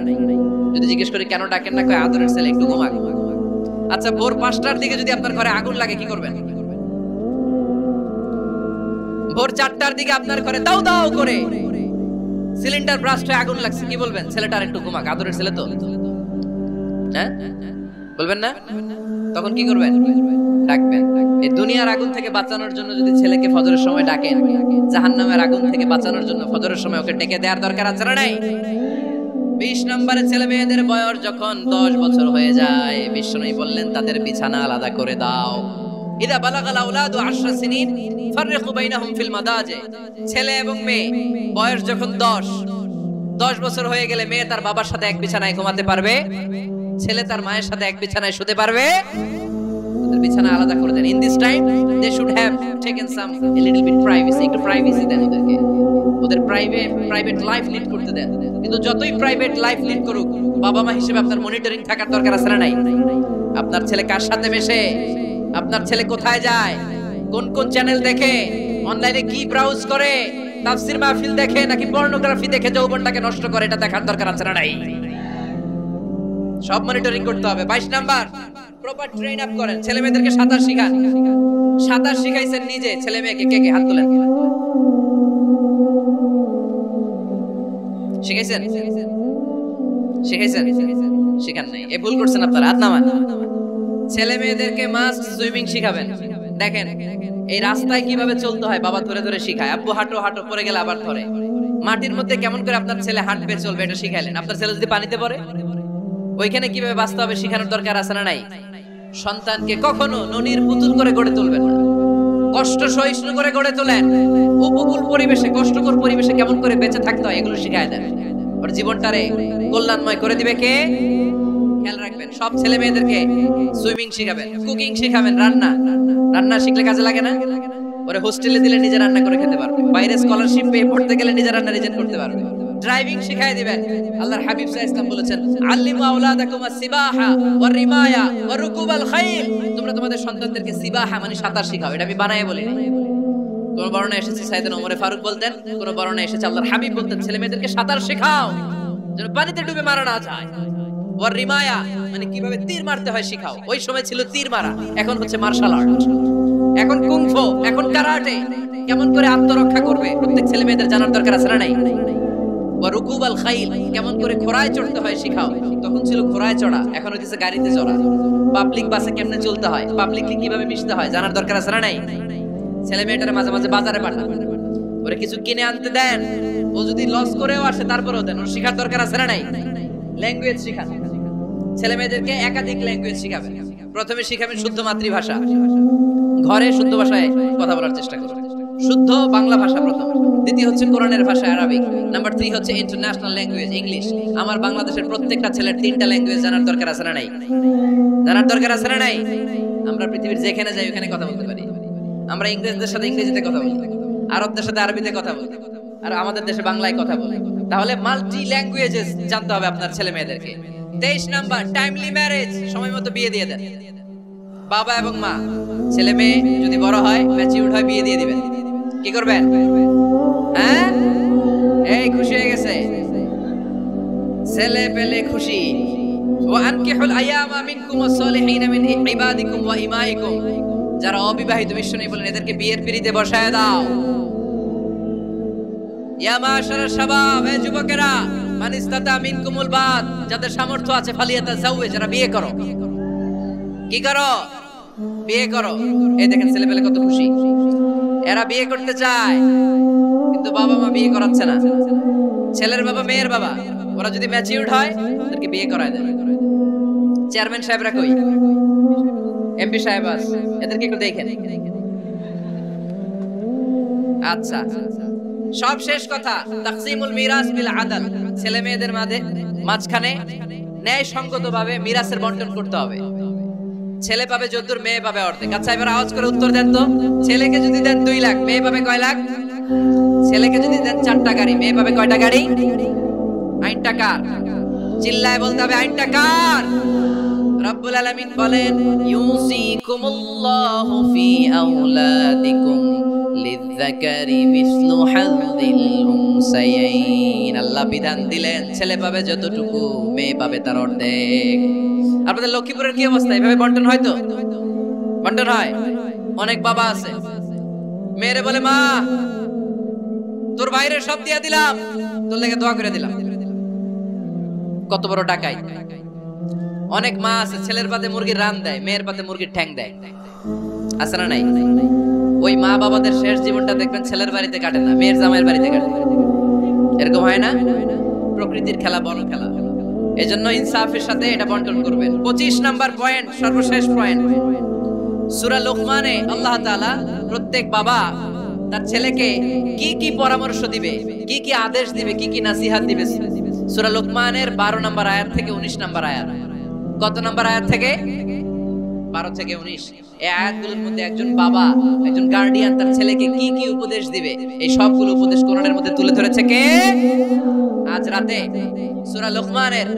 যদি জিজ্ঞেস করি কেন ডাকেন না, কয় আদরের ছেলে একটু ঘুমাক। আচ্ছা, ভোর 5টার দিকে যদি আপনার ঘরে আগুন লাগে কি করবেন? ভোর 4টার দিকে আপনার ঘরে দাও দাও করে সিলিন্ডার ব্রাস্ট হয়ে আগুন লাগছে, কি বলবেন? ছেলেটার একটু ঘুমাক, আদরের ছেলে তো, হ্যাঁ বলবেন না? তখন কি করবেন? ডাকবেন। এই দুনিয়ার আগুন থেকে বাঁচানোর জন্য যদি ছেলেকে ফজরের সময় ডাকেন, জাহান্নামের আগুন থেকে বাঁচানোর জন্য ফজরের সময় ওকে ডেকে দেওয়ার দরকার আছে না নাই? 20 নম্বরে, ছেলে মেয়েদের বয়স যখন 10 বছর হয়ে যায় বিশ্বনবী বললেন তাদের বিছানা আলাদা করে দাও। ইদা বালাগাল আওলাদু 10 সিনিন ফাররিকু বাইনাহুম ফিল মাদাজি। ছেলে এবং মেয়ে বয়স যখন 10 বছর হয়ে গেলে মেয়ে তার বাবার সাথে এক বিছানায় ঘুমাতে পারবে, ছেলে তার মায়ের সাথে এক বিছানায় শুতে পারবে। ওদের বিছানা আলাদা করে দেন। In this time they should have taken some a little bit privacy. একটু প্রাইভেসি দেন ওদেরকে, ওদের প্রাইভেট লাইফ লিড করতে দেন। কিন্তু যতই প্রাইভেট লাইফ লিড করুক, বাবা মা হিসেবে আপনার মনিটরিং থাকার দরকার আছে না নাই? আপনার ছেলে কার সাথে মেশে, আপনার ছেলে কোথায় যায়, কোন কোন চ্যানেল দেখে, অনলাইনে কি ব্রাউজ করে, তাফসীর মাহফিল দেখে নাকি পর্নোগ্রাফি দেখে যৌবনটাকে নষ্ট করে, এটা দেখার দরকার আছে না নাই? সব মনিটরিং করতে হবে। 22 নাম্বার, প্রপার ট্রেন আপ করেন। ছেলে মেয়েদেরকে সাঁতার শিখান। সাঁতার শিখাইছেন নিজে, ছেলে মেয়েকে কে কে হাত তোলেন? শিখাইছেন? শিখাইছেন? শিখান নাই, এ ভুল করছেন আপনারা, হাত নামান। ছেলে মেয়েদেরকে মাস্ট সুইমিং শিখাবেন। দেখেন এই রাস্তায় কিভাবে চলতে হয় বাবা ধরে ধরে শিখায়। আব্বু হাঁটো হাঁটো, পড়ে গেলে আবার ধরে। মাটির মধ্যে কেমন করে আপনার ছেলে হাঁটবে চলবে এটা শিখাইলেন। আপনার ছেলে যদি পানিতে পড়ে ওইখানে কিভাবে বাঁচতে হবে শিখানোর দরকার আছে না নাই? সন্তানকে কখনো ননির পুতুল করে গড়ে তুলবেন না, কষ্ট সহিষ্ণু করে গড়ে তোলেন। উপকূল পরিবেশে, কষ্টকর পরিবেশে কেমন করে বেঁচে থাকতে হয় এগুলো শিখায় দেন। ওর জীবনটারে কল্যাণময় করে দিবে কে? খেয়াল রাখবেন। সব ছেলে মেয়েদেরকে সুইমিং শিখাবেন, কুকিং শিখাবেন, রান্না শিখলে কাজে লাগে না? ওরে হোস্টেলে দিলে নিজে রান্না করে খেতে পারবে, বাইরে স্কলারশিপ পেয়ে পড়তে গেলে নিজে রান্না নিজে করতে পারবে। ড্রাইভিং শিখায় দিবেন। আল্লাহর হাবিব সাল্লাল্লাহু আলাইহি ওয়াসাল্লাম বলেছেন, আল্লিমু আওলাদাকুম আস-সিবাহা ওয়ার রিমায়া ওয়া রুকুবাল খাইল। তোমরা তোমাদের সন্তানদেরকে সিবাহা মানে সাঁতার শিখাও। এটা আমি বানায়ে বলিনি। কোন বর্ণনায় এসেছে সাইয়েদনা ওমর ফারুক বলতেন, কোন বর্ণনায় এসেছে আল্লাহর হাবিব বলতেন ছেলে মেয়েদেরকে সাঁতার শেখাও যেন পানিতে ডুবে মারা না যায়। ওয়ার রিমায়া মানে কিভাবে তীর মারতে হয় শিখাও। ওই সময় ছিল তীর মারা, এখন হচ্ছে মার্শাল আর্ট, এখন কুংফু, এখন কারাটে। কেমন করে আত্মরক্ষা করবে প্রত্যেক ছেলে মেয়েদের জানার দরকার আছে না নাই? ওয়া রুকুবাল খাইল, কেমন করে ঘোড়ায় চড়তে হয় শিখাও। তখন ছিল ঘোড়ায় চড়া, এখন হইতেছে গাড়িতে চড়া। পাবলিক বাসে কেমনে চলতে হয়, পাবলিকলি কিভাবে মিশতে হয় জানার দরকার আছে না নাই? ছেলে মেয়েটার মাঝে মাঝে বাজারে পাঠান, ওরে কিছু কিনে আনতে দেন, ও যদি লস করেও আসে তারপরেও দেন, ওর শিখার দরকার আছে না নাই? ল্যাঙ্গুয়েজ শিখান, ছেলে মেয়েদেরকে একাধিক ল্যাঙ্গুয়েজ শিখাবেন। প্রথমে শিখাবেন শুদ্ধ মাতৃভাষা, ঘরে শুদ্ধ ভাষায় কথা বলার চেষ্টা করুন, শুদ্ধ বাংলা ভাষা প্রথম। দ্বিতীয় হচ্ছে কোরআনের ভাষা আরবিক। নাম্বার 3 হচ্ছে ইন্টারন্যাশনাল ল্যাঙ্গুয়েজ ইংলিশ। আমার বাংলাদেশের প্রত্যেকটা ছেলের 3টা ল্যাঙ্গুয়েজ জানার দরকার আছে না নাই? জানার দরকার আছে না নাই? আমরা পৃথিবীর যেখানে যাই ওখানে কথা বলতে পারি। আমরা ইংরেজদের সাথে ইংরেজিতে কথা বলি, আরবদের সাথে আরবিতে কথা বলি, আর আমাদের দেশে বাংলায় কথা বলি। তাহলে মাল্টি ল্যাঙ্গুয়েজেস জানতে হবে আপনার ছেলে মেয়েদেরকে। 23 নাম্বার টাইমলি ম্যারেজ, সময় মতো বিয়ে দিয়ে দেন। বাবা এবং মা, ছেলে মেয়ে যদি বড় হয় ম্যাচিউরড হয় বিয়ে দিয়ে দিবেন। কি করবেন? হ্যাঁ, এই খুশি হয়ে গেছে ছেলে পেলে খুশি। ওয়া আনকিহুল আয়ামা মিনকুম ওয়াস-সালিহিনা মিন ইবাদিকুম ওয়া ইমাইকুম, যারা অবিবাহিত বিশ্বনী বলেন এদেরকে বিয়ের পিঁড়িতে বসায় দাও। ইয়া মাশারাশ শাবাব, হে যুবকেরা, মান ইসতাতা মিনকুমুল বাত, যাদের সামর্থ্য আছে ফালিয়াতাযাওয়াজ, যারা বিয়ে করো। কি করো? বিয়ে করো। এই দেখেন ছেলে পেলে কত খুশি, এরা বিয়ে করতে চায় কিন্তু বাবা মা বিয়ে করাচ্ছে না। ছেলের বাবা মেয়ের বাবা, ওরা যদি ম্যাচিউরড হয় ওদেরকে বিয়ে করায় দেয়। চেয়ারম্যান সাহেবরা কই? এমপি সাহেব আস, এদেরকে একটু দেখেন। আচ্ছা, সব শেষ কথা, তাকসিমুল মিরাস বিল আদল, ছেলে মেয়েদের মাঝখানে ন্যায় সঙ্গতভাবে মিরাসের বন্টন করতে হবে। ছেলে পাবে যদ্দুর, মেয়ে পাবে অর্ধেক। আচ্ছা এবার আওয়াজ করে উত্তর দেন তো, ছেলেকে যদি দেন 2 লাখ, মেয়ে পাবে কয় লাখ? ছেলেকে যদি দেন 4টা গাড়ি, মেয়ে পাবে কয়টা গাড়ি? আইনটা কার? চিল্লায় বলতে হবে আইনটা কার? রব্বুল আলামিন বলেন ইউসিকুমুল্লাহু ফি আওলাদিকুম লিযযাকারি মিসলু হাযযিল উনসায়াইন। আল্লাহ বিধান দিলেন ছেলে পাবে যতটুকু, মেয়ে পাবে তার অর্ধেক। আপনাদের লক্ষ্মীপুরের কি অবস্থা? এভাবে বন্টন হয় তো? বন্টন হয়? অনেক বাবা আছে, মেয়েরে বলে মা তোর বাইরে সব দিয়ে দিলাম, তোর লেগে দোয়া করে দিলাম। কত বড় ডাকাই! অনেক মা আছে ছেলের পাতে মুরগির রান দেয়, মেয়ের পাতে মুরগির ঠ্যাং দেয়। আছে না নাই? ওই মা বাবাদের শেষ জীবনটা দেখবেন ছেলের বাড়িতে কাটে না, মেয়ের জামাইয়ের বাড়িতে কাটে। এরকম হয় না? প্রকৃতির খেলা বড় খেলা, এজন্য ইনসাফের সাথে এটা বন্টন করবেন। 25 নাম্বার পয়েন্ট, সর্বশেষ পয়েন্ট, সূরা লুকমানে আল্লাহ তাআলা প্রত্যেক বাবা তার ছেলেকে কি কি পরামর্শ দিবে, কি কি আদেশ দিবে, কি কি নসিহত দিবে, সূরা লুকমানের 12 নাম্বার আয়াত থেকে 19 নাম্বার আয়াত। কত নাম্বার আয়াত থেকে? 12 থেকে 19। এই আয়াতগুলোর মধ্যে একজন বাবা, একজন গার্ডিয়ান তার ছেলেকে কি কি উপদেশ দিবে, এই সবগুলো উপদেশ কোরআনের মধ্যে তুলে ধরেছে কে? আজ রাতে সূরা লুকমানের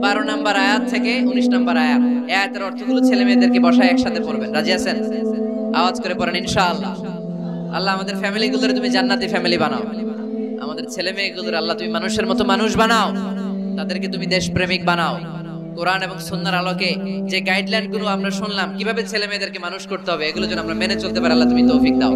12 নাম্বার আয়াত থেকে 19 নাম্বার আয়াত, এই আয়াতের অর্থগুলো ছেলে মেয়েদেরকে বসায় একসাথে পড়বেন। রাজি আছেন? আওয়াজ করে পড়েন ইনশাআল্লাহ। আল্লাহ আমাদের ফ্যামিলিগুলোর তুমি জান্নাতি ফ্যামিলি বানাও, আমাদের ছেলে মেয়েগুলোর আল্লাহ তুমি মানুষের মতো মানুষ বানাও, তাদেরকে তুমি দেশপ্রেমিক বানাও। কোরআন এবং সুন্নাহর আলোকে যে গাইডলাইন গুলো আমরা শুনলাম কিভাবে ছেলে মেয়েদেরকে মানুষ করতে হবে, এগুলো যেন আমরা মেনে চলতে পারি, আল্লাহ তুমি তৌফিক দাও।